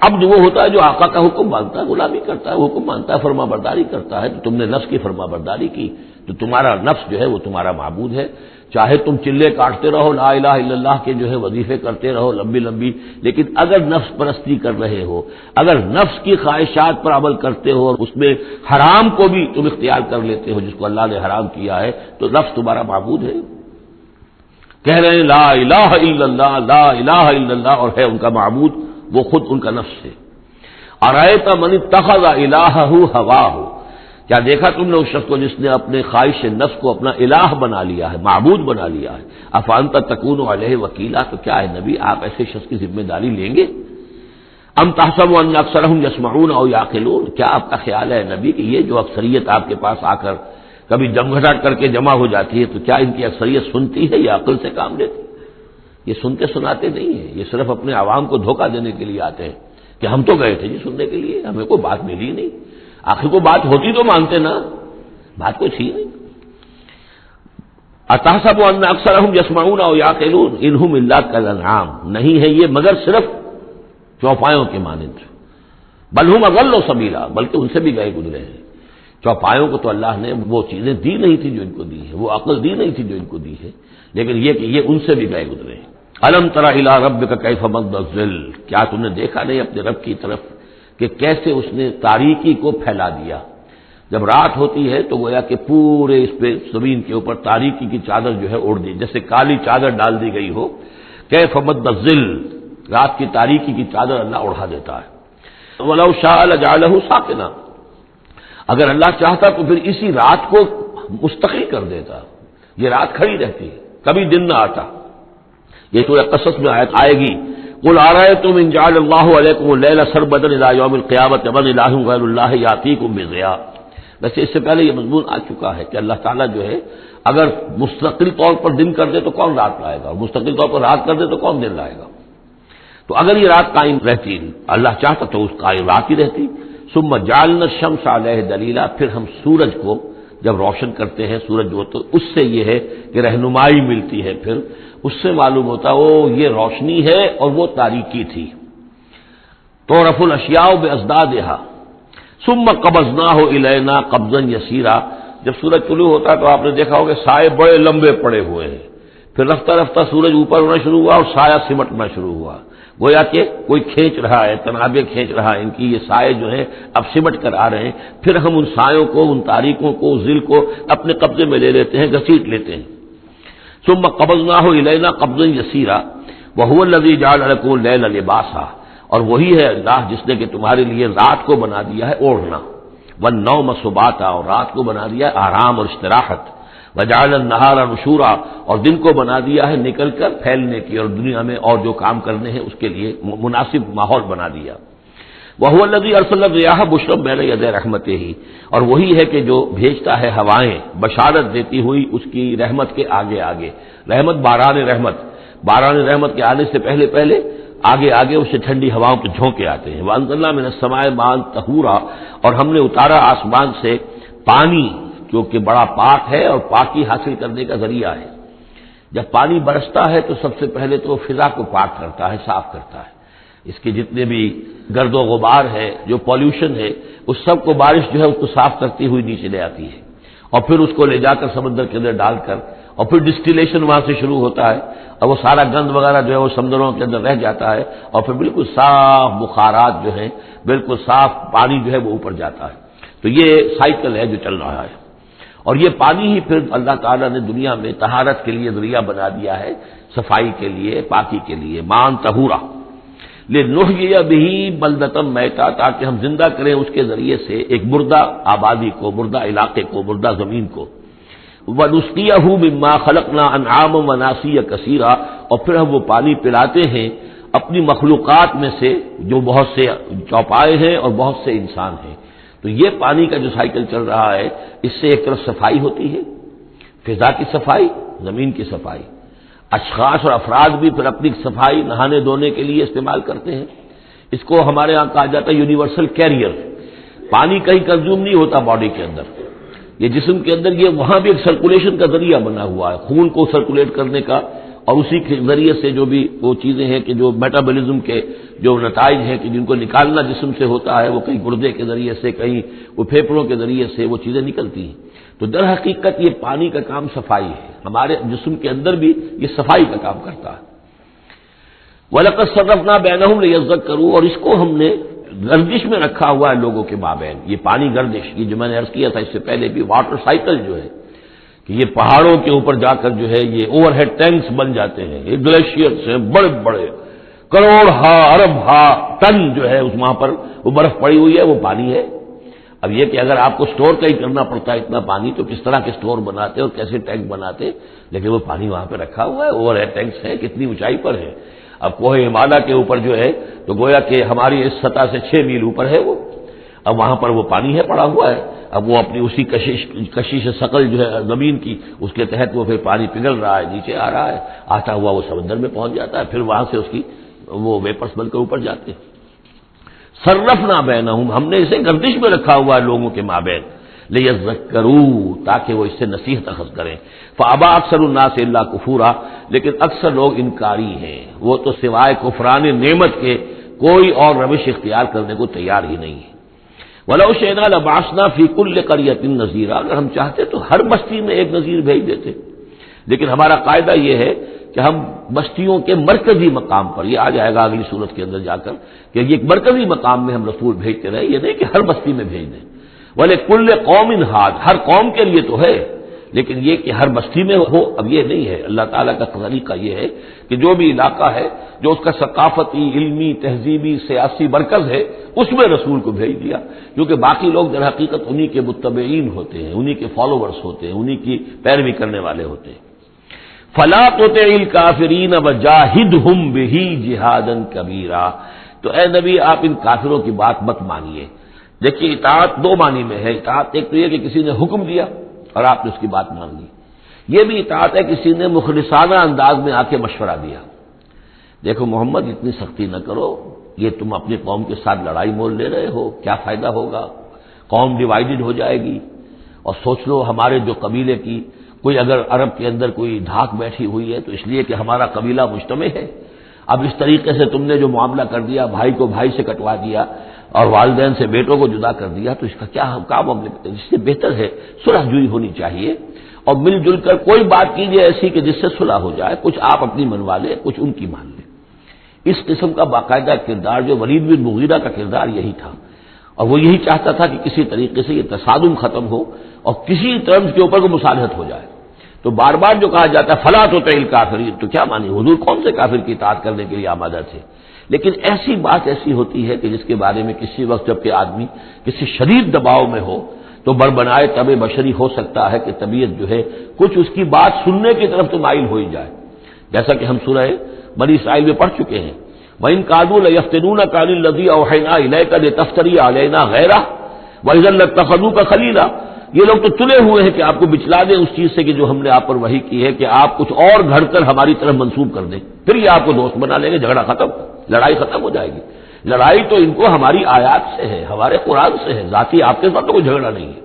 اب جو وہ ہوتا ہے جو آقا کا حکم مانتا ہے، غلامی کرتا ہے، حکم مانتا ہے، فرما برداری کرتا ہے، تو تم نے نفس کی فرما برداری کی، تو تمہارا نفس جو ہے وہ تمہارا معبود ہے۔ چاہے تم چلے کاٹتے رہو، لا الہ الا اللہ کے جو ہے وظیفے کرتے رہو لمبی لمبی، لیکن اگر نفس پرستی کر رہے ہو، اگر نفس کی خواہشات پر عمل کرتے ہو اور اس میں حرام کو بھی تم اختیار کر لیتے ہو جس کو اللہ نے حرام کیا ہے، تو نفس تمہارا معبود ہے۔ کہہ رہے ہیں لا الہ الا اللہ، لا الہ الا اللہ، اور ہے ان کا معبود وہ خود ان کا نفس ہے۔ ارأیت من اتخذ الہہ ہواہ، کیا دیکھا تم نے اس شخص کو جس نے اپنے خواہش نفس کو اپنا الہ بنا لیا ہے، معبود بنا لیا ہے۔ افانت تکون علیہ وکیلا، تو کیا ہے نبی آپ ایسے شخص کی ذمہ داری لیں گے؟ ام تحسب ان اکثرهم یسمعون او یعقلون، کیا آپ کا خیال ہے نبی کہ یہ جو اکثریت آپ کے پاس آ کر کبھی جمگھٹا کر کے جمع ہو جاتی ہے، تو کیا ان کی اکثریت سنتی ہے یا عقل سے کام لیتی؟ یہ سنتے سناتے نہیں ہیں، یہ صرف اپنے عوام کو دھوکہ دینے کے لیے آتے ہیں کہ ہم تو گئے تھے جی سننے کے لیے، ہمیں کوئی بات ملی نہیں، آخر کو بات ہوتی تو مانتے نا، بات کوئی تھی نہیں۔ اتحسب ان اکثرهم یسمعون او یعقلون انہم الا کالانعام، نہیں ہے یہ مگر صرف چوپایوں کے مانند، بل ہم اضل سبیلا، بلکہ ان سے بھی گئے گزرے ہیں۔ چوپایوں کو تو اللہ نے وہ چیزیں دی نہیں تھی جو ان کو دی ہے، وہ عقل دی نہیں تھی جو ان کو دی ہے، لیکن یہ کہ یہ ان سے بھی گئے گزرے ہیں۔ الم تر الی ربک کیف مد الظل، کیا تم نے دیکھا نہیں اپنے رب کی طرف کہ کیسے اس نے تاریکی کو پھیلا دیا۔ جب رات ہوتی ہے تو گویا کہ پورے اس پہ زمین کے اوپر تاریکی کی چادر جو ہے اوڑھ دی، جیسے کالی چادر ڈال دی گئی ہو۔ کیف مد الظل، رات کی تاریکی کی چادر اللہ اڑا دیتا ہے۔ ولو شاء لجعلہ ساکنا، اگر اللہ چاہتا تو پھر اسی رات کو مستقل کر دیتا، یہ رات کھڑی رہتی ہے، کبھی دن نہ آتا۔ یہ سورہ قصص میں آیت آئے گی، قل ارأیتم ان جعل اللہ علیکم اللیل سرمدا الی یوم القیامۃ من الہ غیر اللہ یاتیکم بضیاء۔ ویسے اس سے پہلے یہ مضمون آ چکا ہے کہ اللہ تعالیٰ جو ہے اگر مستقل طور پر دن کر دے تو کون رات لائے گا، اور مستقل طور پر رات کر دے تو کون دن لائے گا۔ تو اگر یہ رات قائم رہتی، اللہ چاہتا تو اس قائم رات ہی رہتی۔ ثم جعلنا الشمس علیہ دلیلا، پھر ہم سورج کو جب روشن کرتے ہیں، سورج جو تو اس سے یہ ہے کہ رہنمائی ملتی ہے، پھر اس سے معلوم ہوتا وہ یہ روشنی ہے اور وہ تاریکی تھی۔ تعرف الاشیاء بازدادها ثم قبضناہ الینا قبضا یسیرا، جب سورج طلوع ہوتا تو آپ نے دیکھا ہوگا سائے بڑے لمبے پڑے ہوئے ہیں، پھر رفتہ رفتہ سورج اوپر ہونا شروع ہوا اور سایہ سمٹنا شروع ہوا، گویا کہ کوئی کھینچ رہا ہے، تنابیں کھینچ رہا ہے، ان کی یہ سائے جو ہیں اب سمٹ کر آ رہے ہیں، پھر ہم ان سایوں کو، ان تاریکوں کو، ذل کو اپنے قبضے میں لے لیتے ہیں، گھسیٹ لیتے ہیں۔ ثم قبضناہ الینا قبضا یسیرا وهو الذی جعل لکم اللیل لباسا، اور وہی ہے اللہ جس نے کہ تمہارے لیے رات کو بنا دیا ہے اوڑھنا، والنوم سباتا، اور رات کو بنا دیا ہے آرام اور استراحت، وجعل النہار نشورا، اور دن کو بنا دیا ہے نکل کر پھیلنے کی اور دنیا میں اور جو کام کرنے ہیں اس کے لیے مناسب ماحول بنا دیا۔ وهو الذی ارسل الرياح بشرا بین یدی رحمتہ، اور وہی ہے کہ جو بھیجتا ہے ہوائیں بشارت دیتی ہوئی اس کی رحمت کے آگے آگے، رحمت باران رحمت باران رحمت کے آنے سے پہلے پہلے آگے آگے اسے ٹھنڈی ہواؤں کے جھونکے آتے ہیں۔ وَأَنزَلْنَا مِنَ السَّمَاءِ مَاءً طَهُورًا، اور ہم نے اتارا آسمان سے پانی جو کہ بڑا پاک ہے اور پاکی حاصل کرنے کا ذریعہ ہے۔ جب پانی برستا ہے تو سب سے پہلے تو فضا کو پاک کرتا ہے، صاف کرتا ہے، اس کے جتنے بھی گرد و غبار ہے، جو پولیوشن ہے، اس سب کو بارش جو ہے اس کو صاف کرتی ہوئی نیچے لے آتی ہے، اور پھر اس کو لے جا کر سمندر کے اندر ڈال کر، اور پھر ڈسٹیلیشن وہاں سے شروع ہوتا ہے، اور وہ سارا گند وغیرہ جو ہے وہ سمندروں کے اندر رہ جاتا ہے، اور پھر بالکل صاف بخارات جو ہیں، بالکل صاف پانی جو ہے وہ اوپر جاتا ہے۔ تو یہ سائیکل ہے جو چل رہا ہے، اور یہ پانی ہی پھر اللہ تعالیٰ نے دنیا میں طہارت کے لیے ذریعہ بنا دیا ہے، صفائی کے لیے، پاکی کے لیے، ماء طہورا لنحیی بہ بلدۃ میتا، تاکہ ہم زندہ کریں اس کے ذریعے سے ایک مردہ آبادی کو، مردہ علاقے کو، مردہ زمین کو۔ وَنُسْقِيَهُ مِمَّا خَلَقْنَا أَنْعَامًا وَأَنَاسِيَّ كَثِيرًا، اور پھر ہم وہ پانی پلاتے ہیں اپنی مخلوقات میں سے جو بہت سے چوپائے ہیں اور بہت سے انسان ہیں۔ تو یہ پانی کا جو سائیکل چل رہا ہے، اس سے ایک طرف صفائی ہوتی ہے، فضا کی صفائی، زمین کی صفائی، اشخاص اور افراد بھی پھر اپنی صفائی نہانے دھونے کے لیے استعمال کرتے ہیں۔ اس کو ہمارے ہاں کہا جاتا ہے یونیورسل کیریئر۔ پانی کہیں کنزیوم نہیں ہوتا باڈی کے اندر، یہ جسم کے اندر یہ وہاں بھی ایک سرکولیشن کا ذریعہ بنا ہوا ہے، خون کو سرکولیٹ کرنے کا، اور اسی کے ذریعے سے جو بھی وہ چیزیں ہیں کہ جو میٹابولزم کے جو نتائج ہیں کہ جن کو نکالنا جسم سے ہوتا ہے، وہ کہیں گردے کے ذریعے سے، کہیں وہ پھیپھڑوں کے ذریعے سے وہ چیزیں نکلتی ہیں۔ تو در حقیقت یہ پانی کا کام صفائی ہے، ہمارے جسم کے اندر بھی یہ صفائی کا کام کرتا ہے۔ وَلَقَدْ صَرَّفْنَا بَيْنَهُمْ لِيَذَّكَّرُوا، اور اس کو ہم نے گردش میں رکھا ہوا ہے لوگوں کے مابین، یہ پانی گردش، یہ جو میں نے عرض کیا تھا اس سے پہلے بھی، واٹر سائیکل جو ہے کہ یہ پہاڑوں کے اوپر جا کر جو ہے یہ اوور ہیڈ ٹینکس بن جاتے ہیں، یہ گلیشیئرس ہیں بڑے بڑے، کروڑ ارب ٹن جو ہے اس وہاں پر وہ برف پڑی ہوئی ہے، وہ پانی ہے۔ اب یہ کہ اگر آپ کو سٹور کہیں کرنا پڑتا ہے اتنا پانی، تو کس طرح کے سٹور بناتے اور کیسے ٹینک بناتے، لیکن وہ پانی وہاں پہ رکھا ہوا ہے، اوور ہیڈ ٹینکس ہیں، کتنی اونچائی پر ہے۔ اب کوہ ہمالیہ کے اوپر جو ہے تو گویا کہ ہماری اس سطح سے 6 میل اوپر ہے وہ، اب وہاں پر وہ پانی ہے پڑا ہوا ہے، اب وہ اپنی اسی کشش ثقل جو ہے زمین کی، اس کے تحت وہ پھر پانی پگھل رہا ہے، نیچے آ رہا ہے، آتا ہوا وہ سمندر میں پہنچ جاتا ہے، پھر وہاں سے اس کی وہ ویپرس بن کر اوپر جاتے ہیں۔ صرفنا بینہم، ہم نے اسے گردش میں رکھا ہوا ہے لوگوں کے مابین، لیذکروا، تاکہ وہ اس سے نصیحت اخذ کریں۔ فابا اکثر الناس الا کفورا، لیکن اکثر لوگ انکاری ہیں، وہ تو سوائے کفران نعمت کے کوئی اور روش اختیار کرنے کو تیار ہی نہیں ہے۔ وَلَوْ شِئْنَا لَبَعَثْنَا فِي كُلِّ قَرْيَةٍ نَذِيرًا، اگر ہم چاہتے تو ہر بستی میں ایک نذیر بھیج دیتے، لیکن ہمارا قاعدہ یہ ہے کہ ہم بستیوں کے مرکزی مقام پر، یہ آ جائے گا اگلی صورت کے اندر جا کر، کہ یہ ایک مرکزی مقام میں ہم رسول بھیجتے رہے، یہ نہیں کہ ہر بستی میں بھیج دیں۔ وَلِكُلِّ قَوْمٍ هَادٍ، ہر قوم کے لیے تو ہے، لیکن یہ کہ ہر بستی میں ہو، اب یہ نہیں ہے۔ اللہ تعالیٰ کا طریقہ یہ ہے کہ جو بھی علاقہ ہے، جو اس کا ثقافتی، علمی، تہذیبی، سیاسی مرکز ہے، اس میں رسول کو بھیج دیا، کیونکہ باقی لوگ در حقیقت انہی کے متبعین ہوتے ہیں، انہی کے فالوورز ہوتے ہیں، انہی کی پیروی کرنے والے ہوتے ہیں۔ فَلَا تُطِعِ الْكَافِرِينَ وَجَاهِدْهُمْ بِهِ جِهَادًا كَبِيرًا، تو اے نبی آپ ان کافروں کی بات مت مانیے۔ دیکھیے اطاعت دو معنی میں ہے، اطاعت ایک تو یہ کہ کسی نے حکم دیا اور آپ نے اس کی بات مان لی، یہ بھی اطاعت ہے کسی نے مخلصانہ انداز میں آ کے مشورہ دیا، دیکھو محمد اتنی سختی نہ کرو، یہ تم اپنی قوم کے ساتھ لڑائی مول لے رہے ہو، کیا فائدہ ہوگا، قوم ڈیوائیڈڈ ہو جائے گی، اور سوچ لو ہمارے جو قبیلے کی کوئی اگر عرب کے اندر کوئی دھاک بیٹھی ہوئی ہے تو اس لیے کہ ہمارا قبیلہ مجتمع ہے، اب اس طریقے سے تم نے جو معاملہ کر دیا، بھائی کو بھائی سے کٹوا دیا اور والدین سے بیٹوں کو جدا کر دیا، تو اس کا کیا کام، اس سے بہتر ہے صلح جوئی ہونی چاہیے، اور مل جل کر کوئی بات کیجیے ایسی کہ جس سے صلح ہو جائے، کچھ آپ اپنی منوا لیں، کچھ ان کی مان لیں۔ اس قسم کا باقاعدہ کردار جو ولید بن مغیرہ کا کردار یہی تھا، اور وہ یہی چاہتا تھا کہ کسی طریقے سے یہ تصادم ختم ہو اور کسی ٹرمز کے اوپر کو مصالحت ہو جائے۔ تو بار بار جو کہا جاتا ہے فلا تطع الکافرین، تو کیا مانی، حضور کون سے کافر کی اطاعت کرنے کے لیے آمادہ تھے، لیکن ایسی بات ایسی ہوتی ہے کہ جس کے بارے میں کسی وقت جب کہ آدمی کسی شدید دباؤ میں ہو تو بربنائے طب بشری ہو سکتا ہے کہ طبیعت جو ہے کچھ اس کی بات سننے کی طرف تو مائل ہو ہی جائے، جیسا کہ ہم سورہ بنی اسرائیل میں پڑھ چکے ہیں، وَإِن كَادُوا لَيَفْتِنُونَكَ عَنِ الَّذِي أَوْحَيْنَا إِلَيْكَ لِتَفْتَرِيَ عَلَيْنَا غَيْرَهُ وَإِذًا لَّاتَّخَذُوكَ خَلِيلًا، یہ لوگ تو تلے ہوئے ہیں کہ آپ کو بچلا دیں اس چیز سے کہ جو ہم نے آپ پر وحی کی ہے، کہ آپ کچھ اور گھڑ کر ہماری طرف منسوب کر دیں، پھر یہ آپ کو دوست بنا لیں گے، جھگڑا ختم، لڑائی ختم ہو جائے گی۔ لڑائی تو ان کو ہماری آیات سے ہے، ہمارے قرآن سے ہے، ذاتی آپ کے ساتھ تو کوئی جھگڑا نہیں ہے۔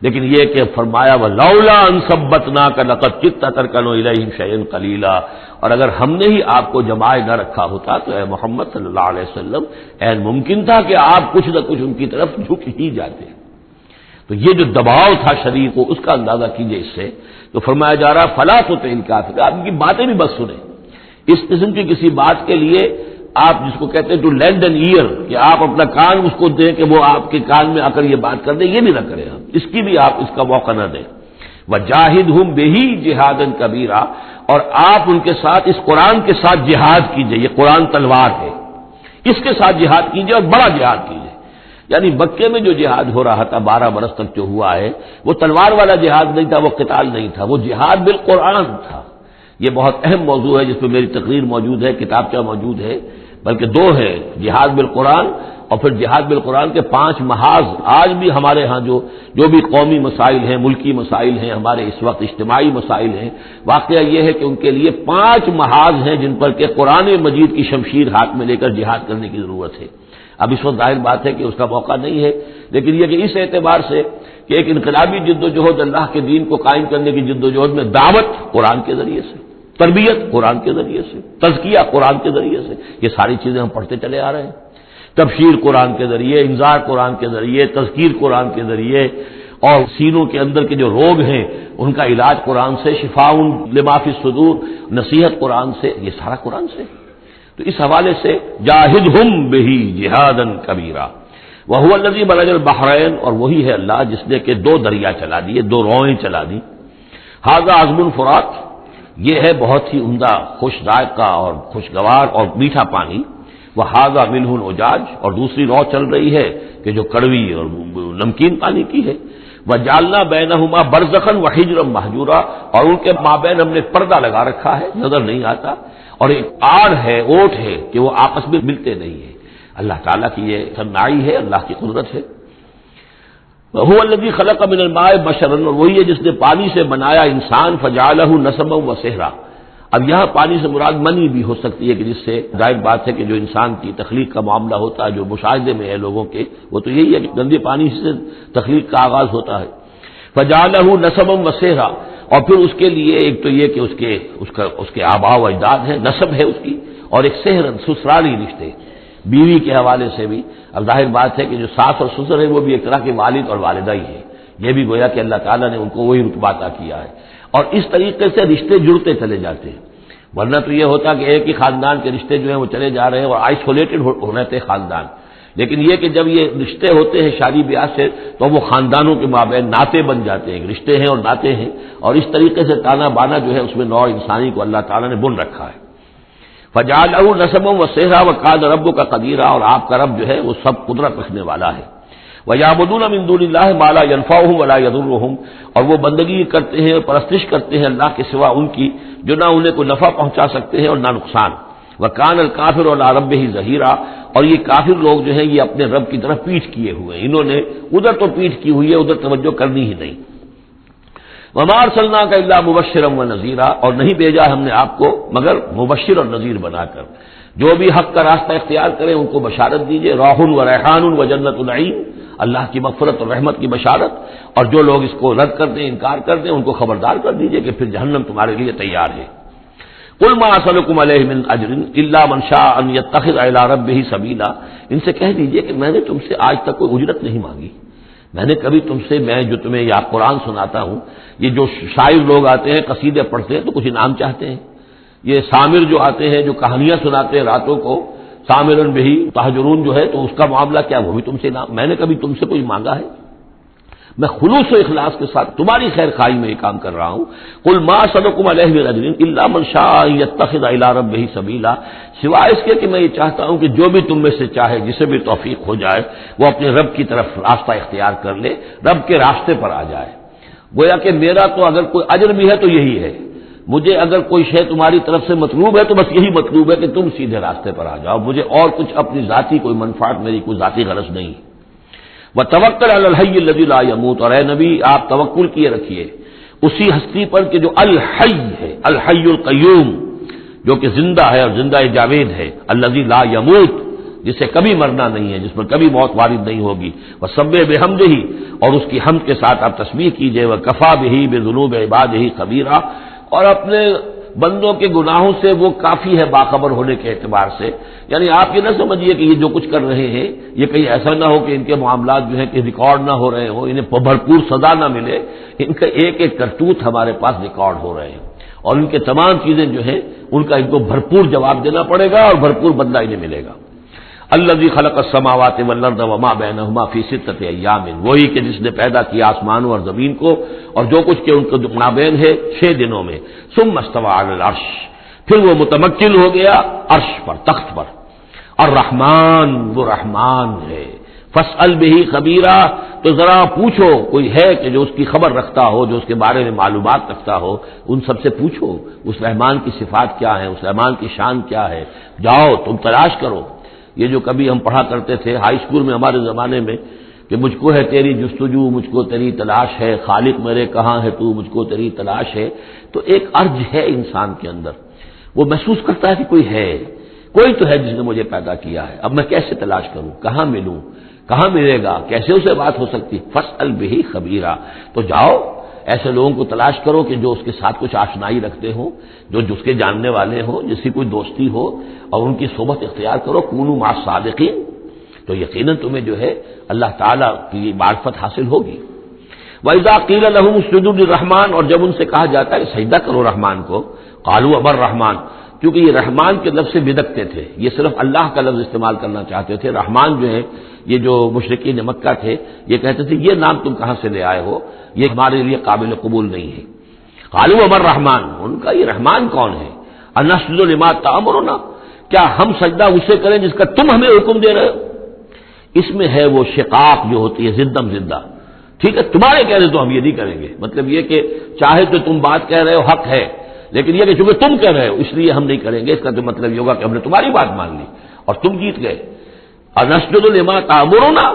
لیکن یہ کہ فرمایا وَلَوْلَا أَن ثَبَّتْنَاكَ لَقَدْ كِدتَّ تَرْكَنُ إِلَيْهِمْ شَيْئًا قَلِيلًا، اور اگر ہم نے ہی آپ کو جمائے نہ رکھا ہوتا تو اے محمد صلی اللہ علیہ وسلم عین ممکن تھا کہ آپ کچھ نہ کچھ ان کی طرف جھک ہی جاتے۔ تو یہ جو دباؤ تھا شریر کو، اس کا اندازہ کیجئے اس سے، تو فرمایا جا رہا فَلَا تُطِعِ الْكَافِرِينَ، آپ ان کی باتیں بھی بس سنیں، اس قسم کی کسی بات کے لیے آپ جس کو کہتے ہیں ٹو لینڈ این ایئر، کہ آپ اپنا کان اس کو دیں کہ وہ آپ کے کان میں آ کر یہ بات کر دیں، یہ بھی نہ کریں، آپ اس کی بھی آپ اس کا موقع نہ دیں۔ وَجَاهِدْهُمْ بِهِ جِهَادًا كَبِيرًا، اور آپ ان کے ساتھ اس قرآن کے ساتھ جہاد کیجئے، یہ قرآن تلوار ہے، اس کے ساتھ جہاد کیجئے اور بڑا جہاد کیجئے۔ یعنی مکے میں جو جہاد ہو رہا تھا 12 برس تک جو ہوا ہے، وہ تلوار والا جہاد نہیں تھا، وہ قتال نہیں تھا، وہ جہاد بالقرآن تھا۔ یہ بہت اہم موضوع ہے جس پہ میری تقریر موجود ہے، کتابچہ موجود ہے، بلکہ 2 ہے، جہاد بالقرآن اور پھر جہاد بالقرآن کے 5 محاذ۔ آج بھی ہمارے ہاں جو بھی قومی مسائل ہیں، ملکی مسائل ہیں، ہمارے اس وقت اجتماعی مسائل ہیں، واقعہ یہ ہے کہ ان کے لیے 5 محاذ ہیں جن پر کہ قرآن مجید کی شمشیر ہاتھ میں لے کر جہاد کرنے کی ضرورت ہے۔ اب اس وقت ظاہر بات ہے کہ اس کا موقع نہیں ہے، لیکن یہ کہ اس اعتبار سے کہ ایک انقلابی جد و جہد، اللہ کے دین کو قائم کرنے کی جد و جہد میں دعوت قرآن کے ذریعے سے، تربیت قرآن کے ذریعے سے، تزکیہ قرآن کے ذریعے سے، یہ ساری چیزیں ہم پڑھتے چلے آ رہے ہیں۔ تبشیر قرآن کے ذریعے، انذار قرآن کے ذریعے، تذکیر قرآن کے ذریعے، اور سینوں کے اندر کے جو روگ ہیں ان کا علاج قرآن سے، شفاء لما فی الصدور، نصیحت قرآن سے، یہ سارا قرآن سے۔ تو اس حوالے سے جاہدہم بہ جہادا کبیرا وہو الذی مرج البحرین، اور وہی ہے اللہ جس نے کہ 2 دریا چلا دیے، 2 روئیں چلا دی۔ ھذا عذب فرات، یہ ہے بہت ہی عمدہ، خوش ذائقہ اور خوشگوار اور میٹھا پانی۔ وَھذا مِلْحٌ اُجاج، اور دوسری رو چل رہی ہے کہ جو کڑوی اور نمکین پانی کی ہے۔ وَجَعَلْنَا بَيْنَهُمَا بَرْزَخًا وَحِجْرًا مَحْجُورًا، اور ان کے مابین ہم نے پردہ لگا رکھا ہے، نظر نہیں آتا، اور ایک آڑ ہے، اوٹ ہے کہ وہ آپس میں ملتے نہیں ہیں۔ اللہ تعالیٰ کی یہ صنعائی ہے، اللہ کی قدرت ہے۔ وَهُوَ الَّذِي خَلَقَ مِنَ الْمَاءِ بَشَرًا، اور وہی ہے جس نے پانی سے بنایا انسان، فَجَعَلَهُ نَسَبًا وَصِهْرًا۔ اب یہاں پانی سے مراد منی بھی ہو سکتی ہے کہ جس سے ظاہر بات ہے کہ جو انسان کی تخلیق کا معاملہ ہوتا ہے، جو مشاہدے میں ہے لوگوں کے، وہ تو یہی ہے کہ گندے پانی سے تخلیق کا آغاز ہوتا ہے۔ فَجَعَلَهُ نَسَبًا وَصِهْرًا، اور پھر اس کے لیے ایک تو یہ کہ اس کے آباء و اجداد ہیں، نسب ہے اس کی، اور ایک سہرن سسرالی رشتے، بیوی کے حوالے سے بھی۔ اب ظاہر بات ہے کہ جو ساس اور سسر ہے وہ بھی ایک طرح کے والد اور والدہ ہی ہے، یہ بھی گویا کہ اللہ تعالیٰ نے ان کو وہی رتبہ عطا کیا ہے، اور اس طریقے سے رشتے جڑتے چلے جاتے ہیں۔ ورنہ تو یہ ہوتا کہ ایک ہی خاندان کے رشتے جو ہیں وہ چلے جا رہے ہیں اور آئسولیٹڈ ہونے تھے خاندان، لیکن یہ کہ جب یہ رشتے ہوتے ہیں شادی بیاہ سے تو وہ خاندانوں کے مابین ناطے بن جاتے ہیں، رشتے ہیں اور ناطے ہیں، اور اس طریقے سے تانا بانا جو ہے اس میں نوع انسانی کو اللہ تعالیٰ نے بن رکھا ہے۔ فَجَعَلَهُ نَسَبًا وَصِهْرًا وَكَانَ رَبُّكَ قَدِيرًا، اور آپ کا رب جو ہے وہ سب قدرت رکھنے والا ہے۔ وَيَعْبُدُونَ مِن دُونِ اللَّهِ مَا لَا يَنفَعُهُمْ وَلَا يَضُرُّهُمْ، اور وہ بندگی کرتے ہیں اور پرستش کرتے ہیں اللہ کے سوا ان کی جو نہ انہیں کوئی نفع پہنچا سکتے ہیں اور نہ نقصان۔ وَكَانَ الْكَافِرُ عَلَىٰ رَبِّهِ ظَهِيرًا، اور یہ کافر لوگ جو ہیں یہ اپنے رب کی طرف پیٹھ کیے ہوئے ہیں، انہوں نے ادھر تو پیٹھ کی ہوئی ہے، ادھر توجہ کرنی ہی نہیں۔ وَمَا أَرْسَلْنَاكَ إِلَّا مُبَشِّرًا وَنَذِيرًا، اور نہیں بھیجا ہم نے آپ کو مگر مبشر اور نذیر بنا کر، جو بھی حق کا راستہ اختیار کریں ان کو بشارت دیجیے، راح و ریحان و جنت النعیم، اللہ کی مغفرت اور رحمت کی بشارت، اور جو لوگ اس کو رد کر دیں، انکار کر دیں، ان کو خبردار کر دیجیے کہ پھر جہنم تمہارے لیے تیار ہے۔ قُلْ مَا أَسْأَلُكُمْ عَلَيْهِ مِنْ أَجْرٍ إِلَّا مَنْ شَاءَ أَنْ يَتَّخِذَ إِلَىٰ رَبِّهِ سَبِيلًا، ان سے کہہ دیجیے کہ میں نے تم سے آج تک کوئی اجرت نہیں مانگی، میں نے کبھی تم سے، میں جو تمہیں یا قرآن سناتا ہوں، یہ جو شاعر لوگ آتے ہیں قصیدے پڑھتے ہیں تو کچھ انعام چاہتے ہیں، یہ سامر جو آتے ہیں جو کہانیاں سناتے ہیں راتوں کو، سامرن بہی تہجرون جو ہے، تو اس کا معاملہ کیا، وہ بھی تم سے انعام، میں نے کبھی تم سے کوئی مانگا ہے؟ میں خلوص و اخلاص کے ساتھ تمہاری خیر خواہی میں یہ کام کر رہا ہوں۔ قل ما اسألکم علیہ من اجر الا من شاء ان یتخذ الی ربہ سبیلا، سوائے اس کے کہ میں یہ چاہتا ہوں کہ جو بھی تم میں سے چاہے، جسے بھی توفیق ہو جائے، وہ اپنے رب کی طرف راستہ اختیار کر لے، رب کے راستے پر آ جائے۔ گویا کہ میرا تو اگر کوئی اجر بھی ہے تو یہی ہے، مجھے اگر کوئی شے تمہاری طرف سے مطلوب ہے تو بس یہی مطلوب ہے کہ تم سیدھے راستے پر آ جاؤ، مجھے اور کچھ اپنی ذاتی کوئی منفعت، میری کوئی ذاتی غرض نہیں۔ وتوکل علی الحی الذی لا یموت، اور اے نبی آپ توکل کیے رکھیے اسی ہستی پر کہ جو الحی ہے، الحی القیوم، جو کہ زندہ ہے اور زندہ جاوید ہے، الذی لا یموت، جسے کبھی مرنا نہیں ہے، جس پر کبھی موت وارد نہیں ہوگی، وسبح بحمدہ، اور اس کی حمد کے ساتھ آپ تسبیح کیجئے، وکفی بہ بذنوب عبادہ خبیرا، اور اپنے بندوں کے گناہوں سے وہ کافی ہے باخبر ہونے کے اعتبار سے۔ یعنی آپ یہ نہ سمجھیے کہ یہ جو کچھ کر رہے ہیں یہ کہیں ایسا نہ ہو کہ ان کے معاملات جو ہیں کہ ریکارڈ نہ ہو رہے ہوں، انہیں بھرپور سزا نہ ملے، ان کا ایک ایک کرتوت ہمارے پاس ریکارڈ ہو رہے ہیں، اور ان کے تمام چیزیں جو ہیں ان کا ان کو بھرپور جواب دینا پڑے گا اور بھرپور بدلہ انہیں ملے گا۔ الذی خلق السماوات والارض وما بینہما فی ستۃ ایام، وہی کہ جس نے پیدا کیا آسمانوں اور زمین کو اور جو کچھ کہ ان کو مابین ہے 6 دنوں میں، ثم استوى علی العرش، پھر وہ متمکن ہو گیا عرش پر، تخت پر، الرحمن، وہ رحمان ہے، فاسأل بہ خبیرا، تو ذرا پوچھو، کوئی ہے کہ جو اس کی خبر رکھتا ہو، جو اس کے بارے میں معلومات رکھتا ہو، ان سب سے پوچھو اس رحمان کی صفات کیا ہیں، اس رحمان کی شان کیا ہے، جاؤ تم تلاش کرو۔ یہ جو کبھی ہم پڑھا کرتے تھے ہائی اسکول میں ہمارے زمانے میں کہ مجھ کو ہے تیری جستجو، مجھ کو تیری تلاش ہے، خالق میرے کہاں ہے تو، مجھ کو تیری تلاش ہے، تو ایک ارج ہے انسان کے اندر، وہ محسوس کرتا ہے کہ کوئی تو ہے جس نے مجھے پیدا کیا ہے، اب میں کیسے تلاش کروں، کہاں ملوں، کہاں ملے گا، کیسے اسے بات ہو سکتی، فاسأل بہ خبیرا، تو جاؤ ایسے لوگوں کو تلاش کرو کہ جو اس کے ساتھ کچھ آشنائی رکھتے ہوں، جو اس کے جاننے والے ہوں، جس کی کوئی دوستی ہو، اور ان کی صحبت اختیار کرو، کونوا مع الصادقین، تو یقیناً تمہیں جو ہے اللہ تعالیٰ کی معرفت حاصل ہوگی۔ وَإِذَا قِيلَ لَهُمُ اسْجُدُوا لِلرَّحْمَٰنِ، اور جب ان سے کہا جاتا ہے سجدہ کرو رحمان کو، قالوا ابر رحمان، کیونکہ یہ رحمان کے لفظ سے بدکتے تھے، یہ صرف اللہ کا لفظ استعمال کرنا چاہتے تھے، رحمان جو ہے یہ جو مشرکین مکہ تھے یہ کہتے تھے یہ نام تم کہاں سے لے آئے ہو، یہ ہمارے لیے قابل قبول نہیں ہے۔ قالوا ابر رحمان، ان کا یہ رحمان کون ہے، انسجد لما تأمرنا، کیا ہم سجدہ اسے کریں جس کا تم ہمیں حکم دے رہے ہو؟ اس میں ہے وہ شقاق جو ہوتی ہے زدم زدہ، ٹھیک ہے تمہارے کہنے تو ہم یہ نہیں کریں گے، مطلب یہ کہ چاہے تو تم بات کہہ رہے ہو حق ہے، لیکن یہ کہ چونکہ تم کہہ رہے ہو اس لیے ہم نہیں کریں گے، اس کا تو مطلب یہ ہوگا کہ ہم نے تمہاری بات مان لی اور تم جیت گئے۔ انسجد لما تأمرنا،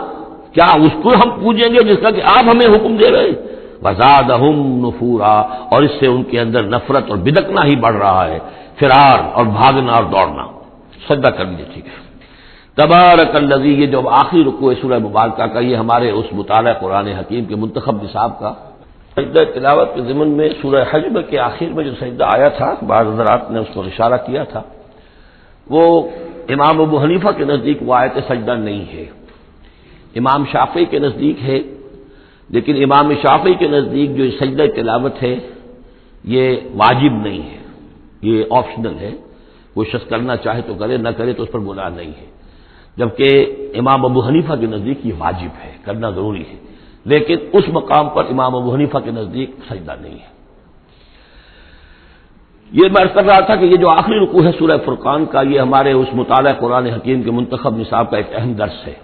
کیا اس کو ہم پوجیں گے جس کا کہ آپ ہمیں حکم دے رہے ہیں؟ وزادہم نفورا، اور اس سے ان کے اندر نفرت اور بدکنا ہی بڑھ رہا ہے، فرار اور بھاگنا اور دوڑنا۔ سجدہ کر لیجیے، ٹھیک ہے۔ تبارک الذی، یہ جو آخری رکوع ہے سورہ مبارکہ کا، یہ ہمارے اس مطالعہ قرآن حکیم کے منتخب نصاب کا سجدہ تلاوت کے ضمن میں سورہ حجر کے آخر میں جو سجدہ آیا تھا، بعض حضرات نے اس کو اشارہ کیا تھا، وہ امام ابو حنیفہ کے نزدیک وہ آیت سجدہ نہیں ہے، امام شافعی کے نزدیک ہے، لیکن امام شافعی کے نزدیک جو سجدہ تلاوت ہے یہ واجب نہیں ہے، یہ آپشنل ہے، وہ شخص کرنا چاہے تو کرے، نہ کرے تو اس پر گناہ نہیں ہے، جبکہ امام ابو حنیفہ کے نزدیک یہ واجب ہے، کرنا ضروری ہے، لیکن اس مقام پر امام ابو حنیفہ کے نزدیک سجدہ نہیں ہے۔ یہ میں عرض کر رہا تھا کہ یہ جو آخری رکوع ہے سورہ فرقان کا، یہ ہمارے اس مطالعہ قرآن حکیم کے منتخب نصاب کا ایک اہم درس ہے۔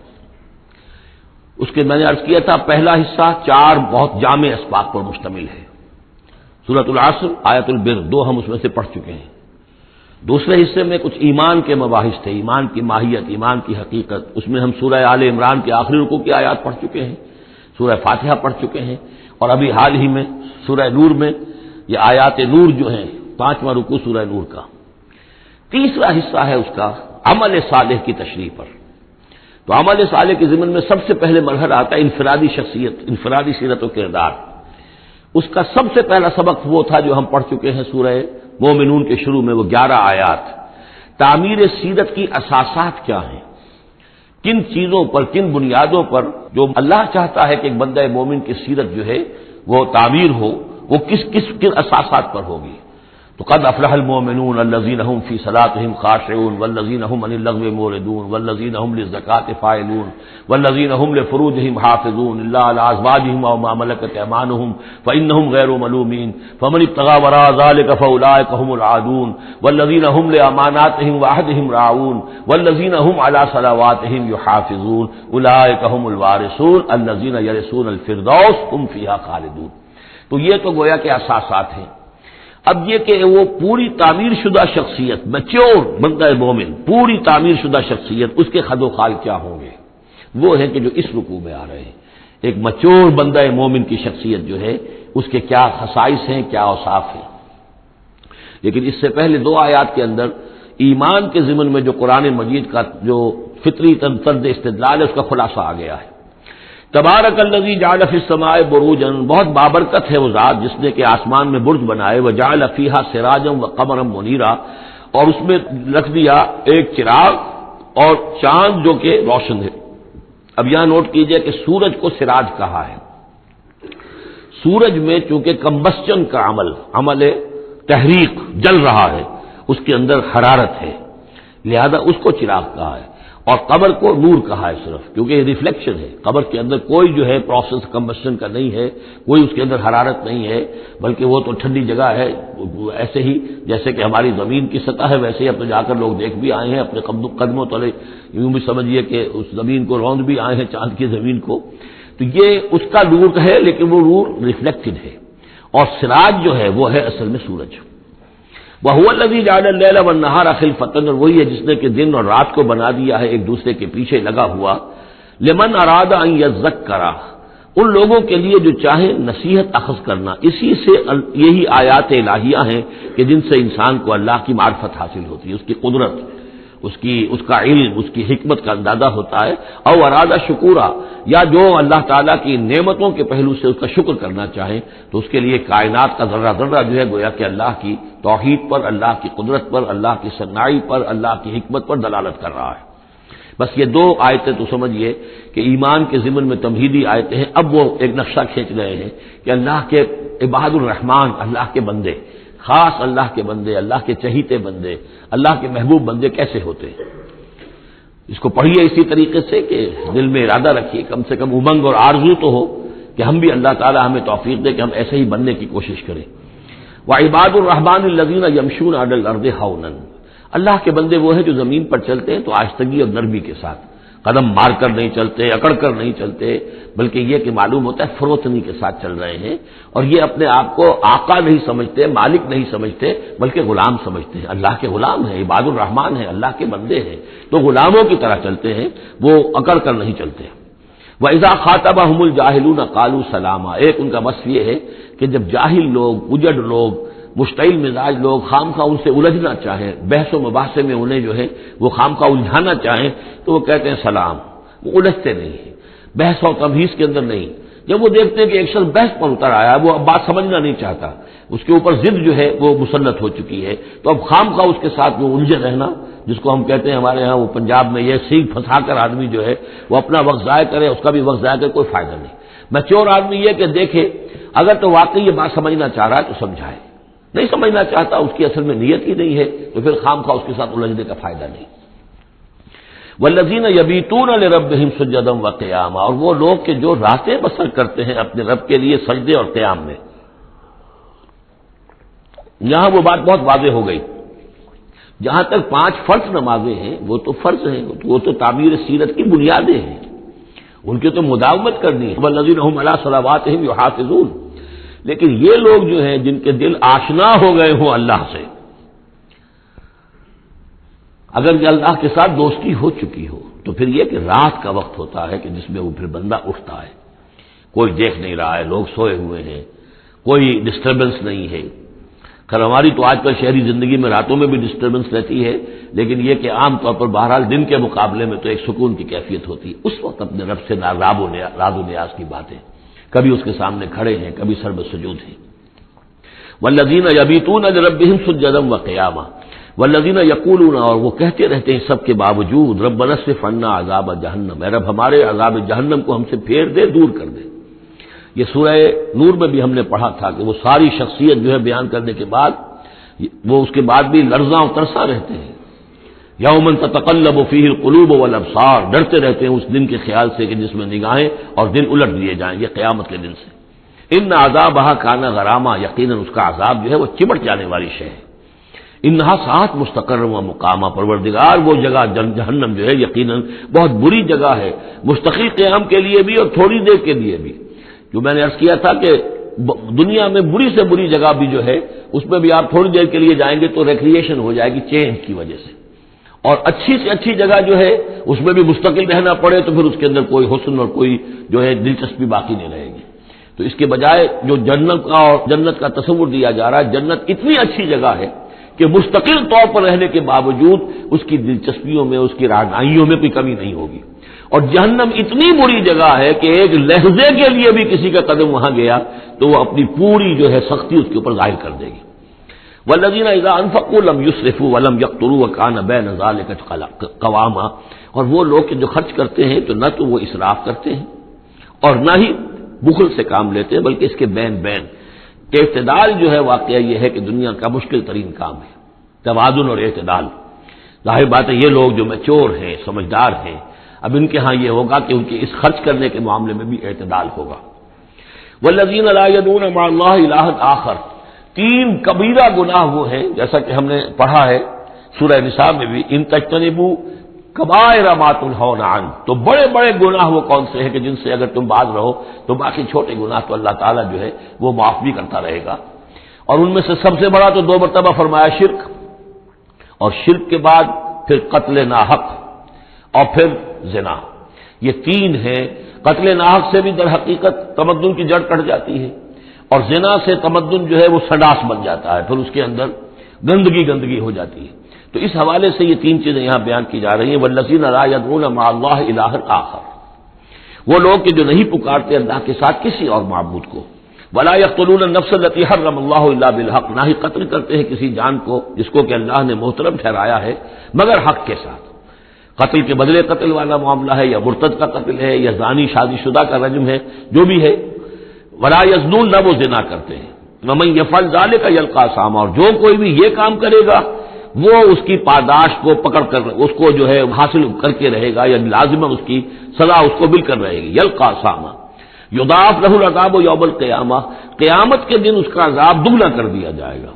اس کے میں نے عرض کیا تھا پہلا حصہ 4 بہت جامع اسباق پر مشتمل ہے، سورۃ العصر، آیت البر، 2 ہم اس میں سے پڑھ چکے ہیں۔ دوسرے حصے میں کچھ ایمان کے مباحث تھے، ایمان کی ماہیت، ایمان کی حقیقت، اس میں ہم سورہ آل عمران کے آخری رکوع کی آیات پڑھ چکے ہیں، سورہ فاتحہ پڑھ چکے ہیں، اور ابھی حال ہی میں سورہ نور میں یہ آیات نور جو ہیں 5واں رکوع سورہ نور کا۔ تیسرا حصہ ہے اس کا عمل صالح کی تشریح پر، تو عمل صالح کے ضمن میں سب سے پہلے مرحلہ آتا ہے انفرادی شخصیت، انفرادی سیرت و کردار۔ اس کا سب سے پہلا سبق وہ تھا جو ہم پڑھ چکے ہیں سورہ مومنون کے شروع میں، وہ 11 آیات، تعمیر سیرت کی اساسات کیا ہیں، کن چیزوں پر، کن بنیادوں پر جو اللہ چاہتا ہے کہ ایک بندہ مومن کی سیرت جو ہے وہ تعمیر ہو، وہ کس اساسات پر ہوگی۔ تو قد افلح المؤمنون الذین هم فی صلاتهم خاشعون والذین هم عن اللغو معرضون والذین هم للزکاة فاعلون والذین هم لفروجهم حافظون الا على ازواجهم او ما ملكت ايمانهم فانهم غیر ملومین فمن ابتغى وراء ذلك فاولئک هم العادون والذین هم لاماناتهم وعهدهم راعون والذین هم على صلواتهم يحافظون اولئک هم الوارثون الذین يرثون الفردوس هم فيها خالدون۔ تو یہ تو گویا کہ اساسات ہیں۔ اب یہ کہ وہ پوری تعمیر شدہ شخصیت، میچور بندہ مومن، پوری تعمیر شدہ شخصیت، اس کے خد و خال کیا ہوں گے، وہ ہیں کہ جو اس رکوع میں آ رہے ہیں۔ ایک مچور بندہ مومن کی شخصیت جو ہے اس کے کیا خصائص ہیں، کیا اوصاف ہیں۔ لیکن اس سے پہلے دو آیات کے اندر ایمان کے ضمن میں جو قرآن مجید کا جو فطری طرز استدلال ہے اس کا خلاصہ آ گیا ہے۔ تبارک الذی جعل فی السماء بروجا، بہت بابرکت ہے وہ ذات جس نے کہ آسمان میں برج بنائے، وجعل فیہا سراجا وقمرا منیرا، اور اس میں رکھ دیا ایک چراغ اور چاند جو کہ روشن ہے۔ اب یہاں نوٹ کیجئے کہ سورج کو سراج کہا ہے۔ سورج میں چونکہ کمبسچن کا عمل تحریک، جل رہا ہے، اس کے اندر حرارت ہے، لہذا اس کو چراغ کہا ہے، اور قمر کو نور کہا ہے صرف، کیونکہ یہ ریفلیکشن ہے۔ قمر کے اندر کوئی جو ہے پروسیس کمبسچن کا نہیں ہے، کوئی اس کے اندر حرارت نہیں ہے، بلکہ وہ تو ٹھنڈی جگہ ہے، ایسے ہی جیسے کہ ہماری زمین کی سطح ہے ویسے ہی اب تو جا کر لوگ دیکھ بھی آئے ہیں اپنے قدموں تلے، یوں بھی سمجھیے کہ اس زمین کو روند بھی آئے ہیں، چاند کی زمین کو۔ تو یہ اس کا نور ہے، لیکن وہ نور ریفلیکٹڈ ہے، اور سراج جو ہے وہ ہے اصل میں سورج۔ وَهُوَ الَّذِي جَعَلَ اللَّيْلَ وَالنَّهَارَ خِلْفَةً، اور وہی ہے جس نے کہ دن اور رات کو بنا دیا ہے ایک دوسرے کے پیچھے لگا ہوا، لمن اراد ان یذکر، ان لوگوں کے لیے جو چاہیں نصیحت اخذ کرنا۔ اسی سے یہی آیات الہیہ ہیں کہ جن سے انسان کو اللہ کی معرفت حاصل ہوتی ہے، اس کی قدرت، اس کا علم، اس کی حکمت کا اندازہ ہوتا ہے۔ او ارادہ شکورا، یا جو اللہ تعالیٰ کی نعمتوں کے پہلو سے اس کا شکر کرنا چاہیں تو اس کے لیے کائنات کا ذرہ ذرہ جو ہے گویا کہ اللہ کی توحید پر، اللہ کی قدرت پر، اللہ کی صنائی پر، اللہ کی حکمت پر دلالت کر رہا ہے۔ بس یہ دو آیتیں تو سمجھیے کہ ایمان کے ضمن میں تمہیدی آیتیں ہیں۔ اب وہ ایک نقشہ کھینچ رہے ہیں کہ اللہ کے عباد الرحمان، اللہ کے بندے، خاص اللہ کے بندے، اللہ کے چہیتے بندے، اللہ کے محبوب بندے کیسے ہوتے ہیں۔ اس کو پڑھیے اسی طریقے سے کہ دل میں ارادہ رکھیے، کم سے کم امنگ اور آرزو تو ہو کہ ہم بھی اللہ تعالی ہمیں توفیق دے کہ ہم ایسے ہی بننے کی کوشش کریں۔ وعباد الرحمن الذین یمشون علی الارض ہونا، اللہ کے بندے وہ ہیں جو زمین پر چلتے ہیں تو آہستگی اور نرمی کے ساتھ، قدم مار کر نہیں چلتے، اکڑ کر نہیں چلتے، بلکہ یہ کہ معلوم ہوتا ہے فروتنی کے ساتھ چل رہے ہیں، اور یہ اپنے آپ کو آقا نہیں سمجھتے، مالک نہیں سمجھتے، بلکہ غلام سمجھتے ہیں۔ اللہ کے غلام ہیں، عباد الرحمن ہیں، اللہ کے بندے ہیں، تو غلاموں کی طرح چلتے ہیں، وہ اکڑ کر نہیں چلتے۔ وَإِذَا خَاطَبَهُمُ الْجَاهِلُونَ قَالُوا سَلَامًا، ایک ان کا وصف یہ ہے کہ جب جاہل لوگ، اجڑ لوگ، مشتعل مزاج لوگ خامخواہ ان سے الجھنا چاہیں، بحث و مباحثے میں انہیں جو ہے وہ خامخواہ الجھانا چاہیں تو وہ کہتے ہیں سلام، وہ الجھتے نہیں ہیں، بحث و تمہیز کے اندر نہیں۔ جب وہ دیکھتے ہیں کہ ایک شخص بحث پر اتر آیا، وہ اب بات سمجھنا نہیں چاہتا، اس کے اوپر ضد جو ہے وہ مسلط ہو چکی ہے، تو اب خامخواہ اس کے ساتھ وہ الجھے رہنا، جس کو ہم کہتے ہیں ہمارے ہاں وہ پنجاب میں یہ سینگ پھنسا کر آدمی جو ہے وہ اپنا وقت ضائع کرے، اس کا بھی وقت ضائع کرے، کوئی فائدہ نہیں۔ میچور آدمی یہ کہ دیکھے اگر تو واقعی یہ بات سمجھنا چاہ رہا ہے تو سمجھائے، نہیں سمجھنا چاہتا، اس کی اصل میں نیت ہی نہیں ہے، تو پھر خامخواہ اس کے ساتھ الجھنے کا فائدہ نہیں۔ والذین یبیتون لربہم سجدا وقیاما، اور وہ لوگ کہ جو راتیں بسر کرتے ہیں اپنے رب کے لیے سجدے اور قیام میں۔ یہاں وہ بات بہت واضح ہو گئی، جہاں تک 5 فرض نمازیں ہیں وہ تو فرض ہیں، وہ تو تعمیر سیرت کی بنیادیں ہیں، ان کی تو مداومت کرنی ہے۔ والذین هم علی صلواتہم یحافظون، لیکن یہ لوگ جو ہیں جن کے دل آشنا ہو گئے ہوں اللہ سے، اگر یہ اللہ کے ساتھ دوستی ہو چکی ہو تو پھر یہ کہ رات کا وقت ہوتا ہے کہ جس میں وہ پھر بندہ اٹھتا ہے، کوئی دیکھ نہیں رہا ہے، لوگ سوئے ہوئے ہیں، کوئی ڈسٹربنس نہیں ہے۔ خیر ہماری تو آج کل شہری زندگی میں راتوں میں بھی ڈسٹربنس رہتی ہے، لیکن یہ کہ عام طور پر بہرحال دن کے مقابلے میں تو ایک سکون کی کیفیت ہوتی ہے، اس وقت اپنے رب سے راز و نیاز کی باتیں، کبھی اس کے سامنے کھڑے ہیں، کبھی سر بسجود ہیں۔ والذین یبیتون لربہم سجدا وقیاما، والذین یقولون، اور وہ کہتے رہتے ہیں سب کے باوجود، ربنا اصرف عنا عذاب جہنم، اے رب ہمارے عذاب جہنم کو ہم سے پھیر دے، دور کر دے۔ یہ سورہ نور میں بھی ہم نے پڑھا تھا کہ وہ ساری شخصیت جو ہے بیان کرنے کے بعد وہ اس کے بعد بھی لرزاں و ترساں رہتے ہیں۔ یوم تتقلب فیہ القلوب والابصار، ڈرتے رہتے ہیں اس دن کے خیال سے کہ جس میں نگاہیں اور دن الٹ دیے جائیں گے قیامت کے دن سے۔ ان عذابھا کان غراما، یقیناً اس کا عذاب جو ہے وہ چمٹ جانے والی شے ہے۔ انہا ساعت مستقر و مقامہ، پروردگار وہ جگہ جہنم جو ہے یقیناً بہت بری جگہ ہے، مستقل قیام کے لیے بھی اور تھوڑی دیر کے لیے بھی۔ جو میں نے عرض کیا تھا کہ دنیا میں بری سے بری جگہ بھی جو ہے اس میں بھی آپ تھوڑی دیر کے لیے جائیں گے تو ریکریشن ہو جائے گی چینج کی وجہ سے، اور اچھی سے اچھی جگہ جو ہے اس میں بھی مستقل رہنا پڑے تو پھر اس کے اندر کوئی حسن اور کوئی جو ہے دلچسپی باقی نہیں رہے گی. تو اس کے بجائے جو جنت کا تصور دیا جا رہا ہے، جنت اتنی اچھی جگہ ہے کہ مستقل طور پر رہنے کے باوجود اس کی دلچسپیوں میں، اس کی رعنائیوں میں کوئی کمی نہیں ہوگی. اور جہنم اتنی بری جگہ ہے کہ ایک لحظے کے لیے بھی کسی کا قدم وہاں گیا تو وہ اپنی پوری جو ہے سختی اس کے اوپر ظاہر کر دے گی. والذین اذا انفقوا لم یسرفوا ولم یقتروا وکان بین ذلک قواما، اور وہ لوگ جو خرچ کرتے ہیں تو نہ تو وہ اسراف کرتے ہیں اور نہ ہی بخل سے کام لیتے ہیں، بلکہ اس کے بین اعتدال جو ہے واقعہ یہ ہے کہ دنیا کا مشکل ترین کام ہے، توازن اور اعتدال. ظاہر بات ہے یہ لوگ جو میچور ہیں، سمجھدار ہیں، اب ان کے ہاں یہ ہوگا کہ ان کے اس خرچ کرنے کے معاملے میں بھی اعتدال ہوگا. والذین لا یدعون مع اللہ الہا آخر، 3 کبیرہ گناہ وہ ہیں جیسا کہ ہم نے پڑھا ہے سورہ نساء میں بھی، ان تجتنبوا کبائر ما تنہون عنہ، تو بڑے بڑے گناہ وہ کون سے ہیں کہ جن سے اگر تم باز رہو تو باقی چھوٹے گناہ تو اللہ تعالیٰ جو ہے وہ معاف بھی کرتا رہے گا. اور ان میں سے سب سے بڑا تو 2 مرتبہ فرمایا شرک، اور شرک کے بعد پھر قتل ناحق اور پھر زنا. یہ 3 ہیں. قتل ناحق سے بھی در حقیقت تمدن کی جڑ کٹ جاتی ہے، اور زنا سے تمدن جو ہے وہ سڈاس بن جاتا ہے، پھر اس کے اندر گندگی ہو جاتی ہے. تو اس حوالے سے یہ 3 چیزیں یہاں بیان کی جا رہی ہیں. والذین لا یدعون مع اللہ الہا آخر، وہ لوگ کہ جو نہیں پکارتے اللہ کے ساتھ کسی اور معبود کو. ولا یقتلون النفس التي حرم اللہ الا بالحق، نہ ہی قتل کرتے ہیں کسی جان کو جس کو کہ اللہ نے محترم ٹھہرایا ہے مگر حق کے ساتھ. قتل کے بدلے قتل والا معاملہ ہے، یا مرتد کا قتل ہے، یا زانی شادی شدہ کا رجم ہے، جو بھی ہے. ولا یزنون، نہ وہ زنا کرتے ہیں. ومن یفعل ذلک یلقى اثاما، اور جو کوئی بھی یہ کام کرے گا وہ اس کی پاداش کو پکڑ کر اس کو جو ہے حاصل کر کے رہے گا، یا لازمہ اس کی سزا اس کو مل کر رہے گی. یلقى اثاما یضاعف له العذاب یوم القیامہ، قیامت کے دن اس کا عذاب دگنا کر دیا جائے گا.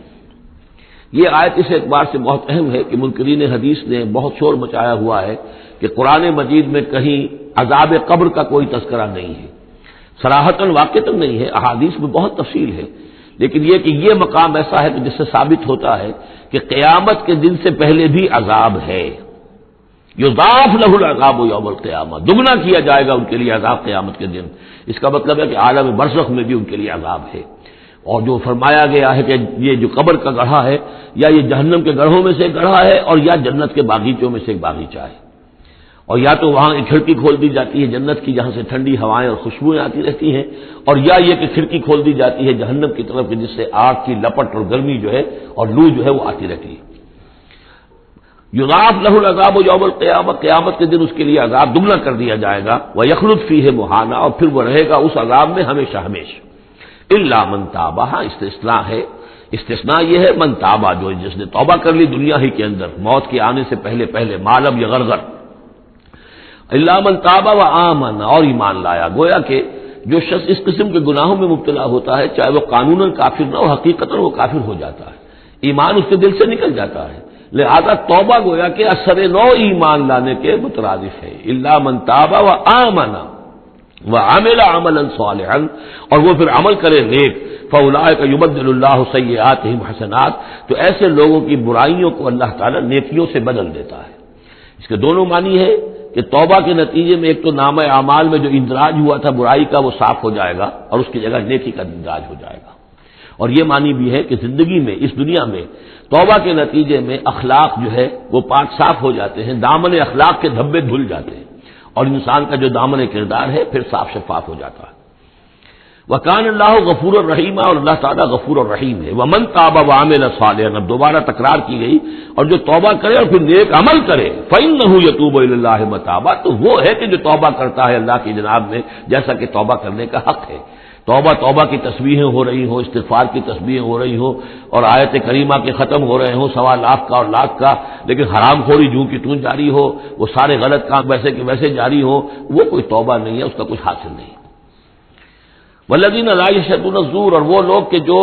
یہ آیت اس اعتبار سے بہت اہم ہے کہ منکرین حدیث نے بہت شور مچایا ہوا ہے کہ قرآن مجید میں کہیں عذاب قبر کا کوئی تذکرہ نہیں ہے، صراحتاً واقعتاً نہیں ہے، احادیث میں بہت تفصیل ہے، لیکن یہ کہ یہ مقام ایسا ہے کہ جس سے ثابت ہوتا ہے کہ قیامت کے دن سے پہلے بھی عذاب ہے. یضاعف له العذاب یوم القیامہ، دگنا کیا جائے گا ان کے لیے عذاب قیامت کے دن. اس کا مطلب ہے کہ عالم برزخ میں بھی ان کے لیے عذاب ہے. اور جو فرمایا گیا ہے کہ یہ جو قبر کا گڑھا ہے یا یہ جہنم کے گڑھوں میں سے ایک گڑھا ہے، اور یا جنت کے باغیچوں میں سے ایک باغیچہ ہے. اور یا تو وہاں ایک کھڑکی کھول دی جاتی ہے جنت کی جہاں سے ٹھنڈی ہوائیں اور خوشبوئیں آتی رہتی ہیں، اور یا یہ کہ کھڑکی کھول دی جاتی ہے جہنم کی طرف جس سے آگ کی لپٹ اور گرمی جو ہے اور لو جو ہے وہ آتی رہتی ہے. یضاعف له العذاب یوم القیامہ، قیامت کے دن اس کے لیے عذاب دگنا کر دیا جائے گا. ویخلد فیہ مہانا، اور پھر وہ رہے گا اس عذاب میں ہمیشہ ہمیشہ. الا من تاب، ہاں استثناء ہے. استثناء یہ ہے من تابہ، جو جس نے توبہ کر لی دنیا ہی کے اندر موت کے آنے سے پہلے معلم یا غرغر. الا من تابہ و آمن، اور ایمان لایا. گویا کہ جو شخص اس قسم کے گناہوں میں مبتلا ہوتا ہے چاہے وہ قانوناً کافر نہ ہو، حقیقتاً وہ کافر ہو جاتا ہے، ایمان اس کے دل سے نکل جاتا ہے. لہذا توبہ گویا کہ اثر نو ایمان لانے کے مترادف ہے. الا من تابہ و آمن وعمل عملا صالحا، اور وہ پھر عمل کرے نیک. فاولئک یبدل اللہ سیئاتہم حسنات، تو ایسے لوگوں کی برائیوں کو اللہ تعالیٰ نیکیوں سے بدل دیتا ہے. اس کے دونوں معنی ہے کہ توبہ کے نتیجے میں ایک تو نامہ اعمال میں جو اندراج ہوا تھا برائی کا وہ صاف ہو جائے گا اور اس کی جگہ نیکی کا اندراج ہو جائے گا. اور یہ معنی بھی ہے کہ زندگی میں اس دنیا میں توبہ کے نتیجے میں اخلاق جو ہے وہ پاک صاف ہو جاتے ہیں، دامن اخلاق کے دھبے دھل جاتے ہیں، اور انسان کا جو دامن کردار ہے پھر صاف شفاف ہو جاتا ہے. وکان اللہ غفور الرحیم، اور اللہ تعالیٰ غفور الرحیم ہے. ومن تاب وعمل صالحا، اب دوبارہ تکرار کی گئی، اور جو توبہ کرے اور پھر نیک عمل کرے فإنہ یتوب الی اللہ متابا، تو وہ ہے کہ جو توبہ کرتا ہے اللہ کی جناب میں جیسا کہ توبہ کرنے کا حق ہے. توبہ کی تسبیحیں ہو رہی ہوں، استغفار کی تسبیحیں ہو رہی ہوں، اور آیت کریمہ کے ختم ہو رہے ہوں 1.25 لاکھ کا اور لاکھ کا، لیکن حرام خوری جوں کی توں جاری ہو، وہ سارے غلط کام ویسے کہ ویسے جاری ہو، وہ کوئی توبہ نہیں ہے، اس کا کچھ حاصل نہیں. والذین لا یشهدون الزور، اور وہ لوگ کہ جو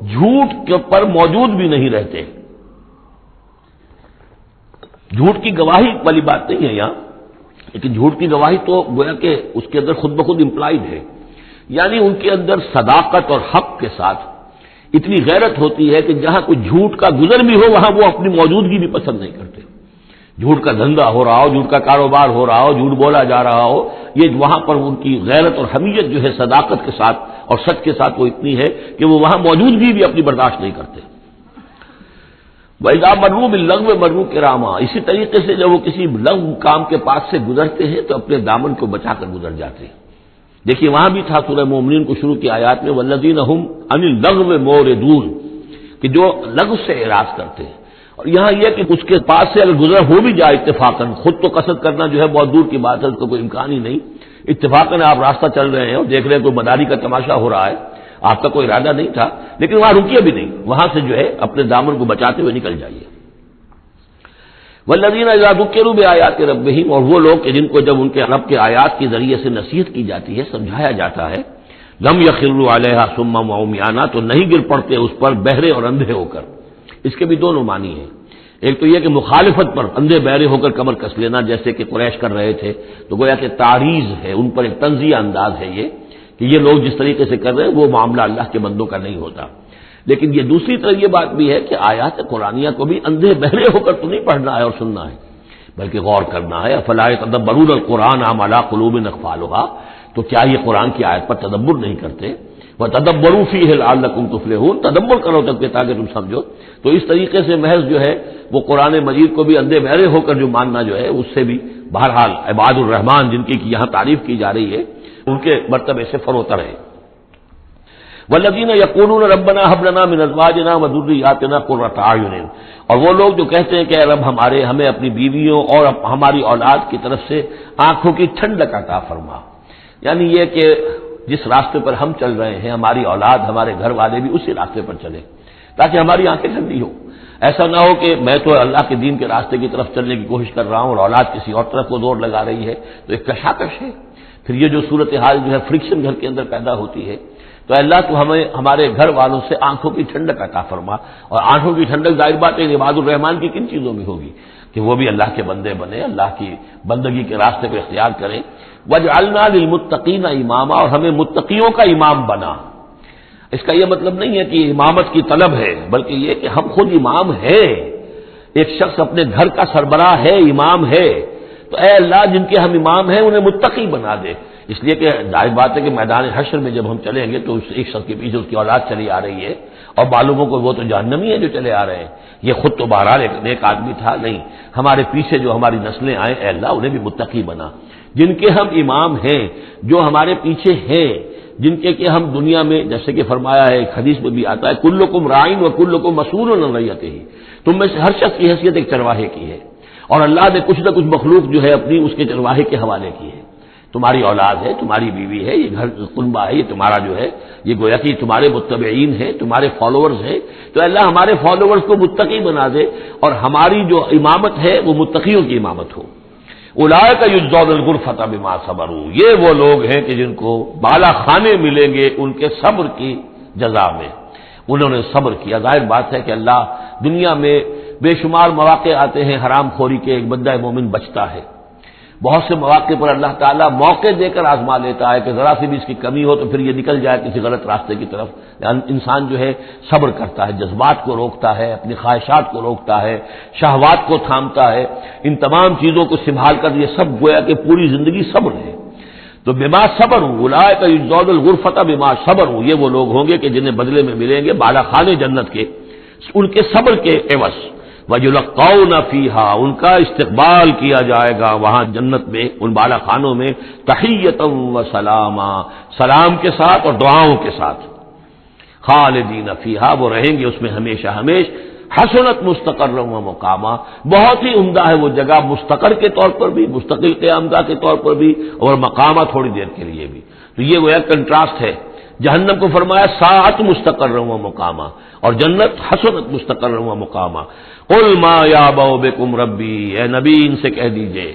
جھوٹ کے پر موجود بھی نہیں رہتے. جھوٹ کی گواہی والی بات نہیں ہے یہاں، لیکن جھوٹ کی گواہی تو گویا کہ اس کے اندر خود بخود امپلائڈ ہے، یعنی ان کے اندر صداقت اور حق کے ساتھ اتنی غیرت ہوتی ہے کہ جہاں کوئی جھوٹ کا گزر بھی ہو وہاں وہ اپنی موجودگی بھی پسند نہیں کرتے. جھوٹ کا دھندا ہو رہا ہو، جھوٹ کا کاروبار ہو رہا ہو، جھوٹ بولا جا رہا ہو، یہ وہاں پر ان کی غیرت اور حمیت جو ہے صداقت کے ساتھ اور سچ کے ساتھ وہ اتنی ہے کہ وہ وہاں موجودگی بھی اپنی برداشت نہیں کرتے۔ وَإِذَا مَرُّوا بِاللَّغْوِ مَرُّوا كِرَامًا، اسی طریقے سے جب وہ کسی لغو کام کے پاس سے گزرتے ہیں تو اپنے دامن کو بچا کر گزر جاتے ہیں۔ دیکھیے وہاں بھی تھا سورہ مومنین کو شروع کی آیات میں وَالَّذِينَ هُمْ عَنِ اللَّغْوِ مُعْرِضُونَ، کہ جو لغو سے اعراض کرتے ہیں۔ اور یہاں یہ کہ اس کے پاس سے اگر گزر ہو بھی جائے اتفاقاً، خود تو قصد کرنا جو ہے بہت دور کی بات ہے، اس کا کوئی امکان ہی نہیں، اتفاقاً آپ راستہ چل رہے ہیں اور دیکھ رہے ہیں کوئی مداری کا تماشا ہو رہا ہے، آپ کا کوئی ارادہ نہیں تھا، لیکن وہاں رکیے بھی نہیں، وہاں سے جو ہے اپنے دامن کو بچاتے ہوئے نکل جائیے۔ والذین اذا ذکروا بآیات ربہم، اور وہ لوگ کہ جن کو جب ان کے رب کے آیات کے ذریعے سے نصیحت کی جاتی ہے، سمجھایا جاتا ہے، لم یخروا علیہا صما وعمیانا، تو نہیں گر پڑتے اس پر بہرے اور اندھے ہو کر۔ اس کے بھی دونوں معنی ہیں، ایک تو یہ کہ مخالفت پر اندھے بہرے ہو کر کمر کس لینا، جیسے کہ قریش کر رہے تھے، تو گویا کہ تعریض ہے، ان پر ایک طنزیہ انداز ہے یہ کہ یہ لوگ جس طریقے سے کر رہے ہیں وہ معاملہ اللہ کے بندوں کا نہیں ہوتا۔ لیکن یہ دوسری طرف یہ بات بھی ہے کہ آیات قرآنیہ کو بھی اندھے بہرے ہو کر تو نہیں پڑھنا ہے اور سننا ہے، بلکہ غور کرنا ہے۔ افلا یتدبرون القرآن ام علی قلوب اقفالها، تو کیا یہ قرآن کی آیت پر تدبر نہیں کرتے؟ وتدبروا فیہ لعلکم تفلحون، تدبر کرو تب کہ تاکہ تم سمجھو۔ تو اس طریقے سے محض جو ہے وہ قرآن مجید کو بھی اندھے بہرے ہو کر جو ماننا جو ہے اس سے بھی بہرحال عباد الرحمن جن کی یہاں تعریف کی جا رہی ہے ان کے مرتبے سے فروتر ہے۔ والذین یقولون ربنا هب لنا من ازواجنا وذریاتنا قرۃ اعین، اور وہ لوگ جو کہتے ہیں کہ اے رب ہمیں اپنی بیویوں اور ہماری اولاد کی طرف سے آنکھوں کی ٹھنڈک عطا فرما، یعنی یہ کہ جس راستے پر ہم چل رہے ہیں ہماری اولاد ہمارے گھر والے بھی اسی راستے پر چلیں تاکہ ہماری آنکھیں ٹھنڈی ہو۔ ایسا نہ ہو کہ میں تو اللہ کے دین کے راستے کی طرف چلنے کی کوشش کر رہا ہوں اور اولاد کسی اور طرف کو دور لگا رہی ہے، تو ایک کشاکش ہے۔ پھر یہ جو صورتحال جو ہے فرکشن گھر کے اندر پیدا ہوتی ہے، تو اللہ تو ہمیں ہمارے گھر والوں سے آنکھوں کی ٹھنڈک عطا فرما، اور آنکھوں کی ٹھنڈک ظاہر بات ہے عباد الرحمن کی کن چیزوں میں ہوگی کہ وہ بھی اللہ کے بندے بنے، اللہ کی بندگی کے راستے کو اختیار کریں۔ وَجْعَلْنَا لِلْمُتَّقِينَ إِمَامًا، اور ہمیں متقیوں کا امام بنا۔ اس کا یہ مطلب نہیں ہے کہ امامت کی طلب ہے، بلکہ یہ کہ ہم خود امام ہیں، ایک شخص اپنے گھر کا سربراہ ہے، امام ہے، تو اے اللہ جن کے ہم امام ہیں انہیں متقی بنا دے۔ اس لیے کہ ظاہر بات ہے کہ میدان حشر میں جب ہم چلیں گے تو اس ایک شخص کے پیچھے اس کی اولاد چلی آ رہی ہے، اور معلوموں کو وہ تو جہنمی ہے جو چلے آ رہے ہیں، یہ خود تو بہرحال ایک نیک آدمی تھا، نہیں، ہمارے پیچھے جو ہماری نسلیں آئیں اے اللہ انہیں بھی متقی بنا، جن کے ہم امام ہیں، جو ہمارے پیچھے ہیں، جن کے کہ ہم دنیا میں جیسے کہ فرمایا ہے ایک حدیث میں بھی آتا ہے کلکم راعٍ وکلکم مسئول عن رعیتہ، تم میں سے ہر شخص کی حیثیت ایک چرواہے کی ہے، اور اللہ نے کچھ نہ کچھ مخلوق جو ہے اپنی اس کے چرواہے کے حوالے کی ہے۔ تمہاری اولاد ہے، تمہاری بیوی ہے، یہ گھر کنبہ ہے، یہ تمہارا جو ہے یہ گویا کہ تمہارے متبعین ہیں، تمہارے فالوورز ہیں، تو اللہ ہمارے فالوورز کو متقی بنا دے اور ہماری جو امامت ہے وہ متقیوں کی امامت ہو۔ اولئک یجزون الغرفۃ بما صبروا، یہ وہ لوگ ہیں کہ جن کو بالا خانے ملیں گے ان کے صبر کی جزا میں، انہوں نے صبر کیا۔ ظاہر بات ہے کہ اللہ دنیا میں بے شمار مواقع آتے ہیں حرام خوری کے، ایک بندہ مومن بچتا ہے، بہت سے مواقع پر اللہ تعالیٰ موقع دے کر آزما لیتا ہے کہ ذرا سی بھی اس کی کمی ہو تو پھر یہ نکل جائے کسی غلط راستے کی طرف۔ انسان جو ہے صبر کرتا ہے، جذبات کو روکتا ہے، اپنی خواہشات کو روکتا ہے، شہوات کو تھامتا ہے، ان تمام چیزوں کو سنبھال کر یہ سب گویا کہ پوری زندگی صبر ہے۔ تو بما صبروا اولئک یجزون الغرفۃ بما صبروا، یہ وہ لوگ ہوں گے کہ جنہیں بدلے میں ملیں گے بالا خانے جنت کے ان کے صبر کے عوض۔ وَيُلَقَّوْنَ فِيهَا، ان کا استقبال کیا جائے گا وہاں جنت میں ان بالا خانوں میں، تحیۃ و سلاما، سلام کے ساتھ اور دعاؤں کے ساتھ۔ خالدین فیہا، وہ رہیں گے اس میں ہمیشہ ہمیش۔ حسنت مستقرا و مقاما، بہت ہی عمدہ ہے وہ جگہ، مستقر کے طور پر بھی، مستقل قیامگاہ کے طور پر بھی، اور مقامہ تھوڑی دیر کے لیے بھی۔ تو یہ وہ ایک کنٹراسٹ ہے، جہنم کو فرمایا ساعت مستقرا و مقاما، اور جنت حسنت مستقرا و مقاما۔ قل ما یعبأ بکم ربی، اے نبی ان سے کہہ دیجئے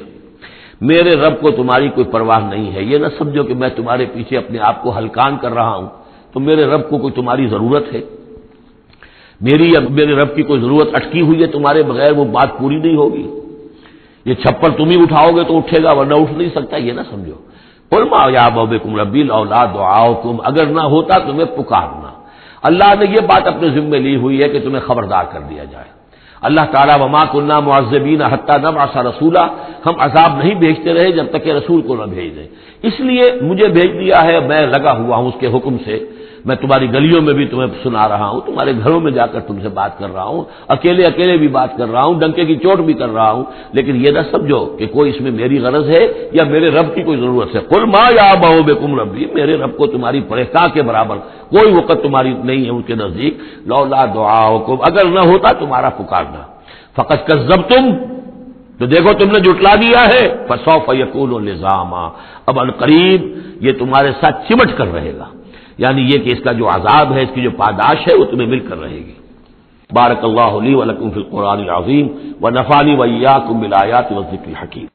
میرے رب کو تمہاری کوئی پرواہ نہیں ہے، یہ نہ سمجھو کہ میں تمہارے پیچھے اپنے آپ کو ہلکان کر رہا ہوں، تو میرے رب کو کوئی تمہاری ضرورت ہے؟ میری یا میرے رب کی کوئی ضرورت اٹکی ہوئی ہے تمہارے بغیر، وہ بات پوری نہیں ہوگی؟ یہ چھپر تم ہی اٹھاؤ گے تو اٹھے گا ورنہ اٹھ نہیں سکتا، یہ نہ سمجھو۔ قل ما یعبأ بکم ربی لولا دعاؤکم، اگر نہ ہوتا تمہیں پکارنا۔ اللہ نے یہ بات اپنے ذمے لی ہوئی ہے کہ تمہیں خبردار کر دیا جائے، اللہ تعالیٰ وما کنا معذبین حتی نبعث رسولا، ہم عذاب نہیں بھیجتے رہے جب تک کہ رسول کو نہ بھیج دیں، اس لیے مجھے بھیج دیا ہے، میں لگا ہوا ہوں اس کے حکم سے، میں تمہاری گلیوں میں بھی تمہیں سنا رہا ہوں، تمہارے گھروں میں جا کر تم سے بات کر رہا ہوں، اکیلے اکیلے بھی بات کر رہا ہوں، ڈنکے کی چوٹ بھی کر رہا ہوں، لیکن یہ نہ سمجھو کہ کوئی اس میں میری غرض ہے یا میرے رب کی کوئی ضرورت ہے۔ قل ما یعبأ بکم ربی، میرے رب کو تمہاری پریشاں کے برابر کوئی وقت تمہاری نہیں ہے ان کے نزدیک، لولا دعاؤکم، اگر نہ ہوتا تمہارا پکارنا، فقد کذبتم، تو دیکھو تم نے جھٹلا دیا ہے، فسوف یکون لزاما، اب عنقریب یہ تمہارے ساتھ چمٹ کر رہے گا، یعنی یہ کہ اس کا جو عذاب ہے، اس کی جو پاداش ہے وہ تمہیں مل کر رہے گی۔ بارک اللہ لی ولکم فی القرآن العظیم ونفعنی وإیاکم بالآیات والذکر الحکیم۔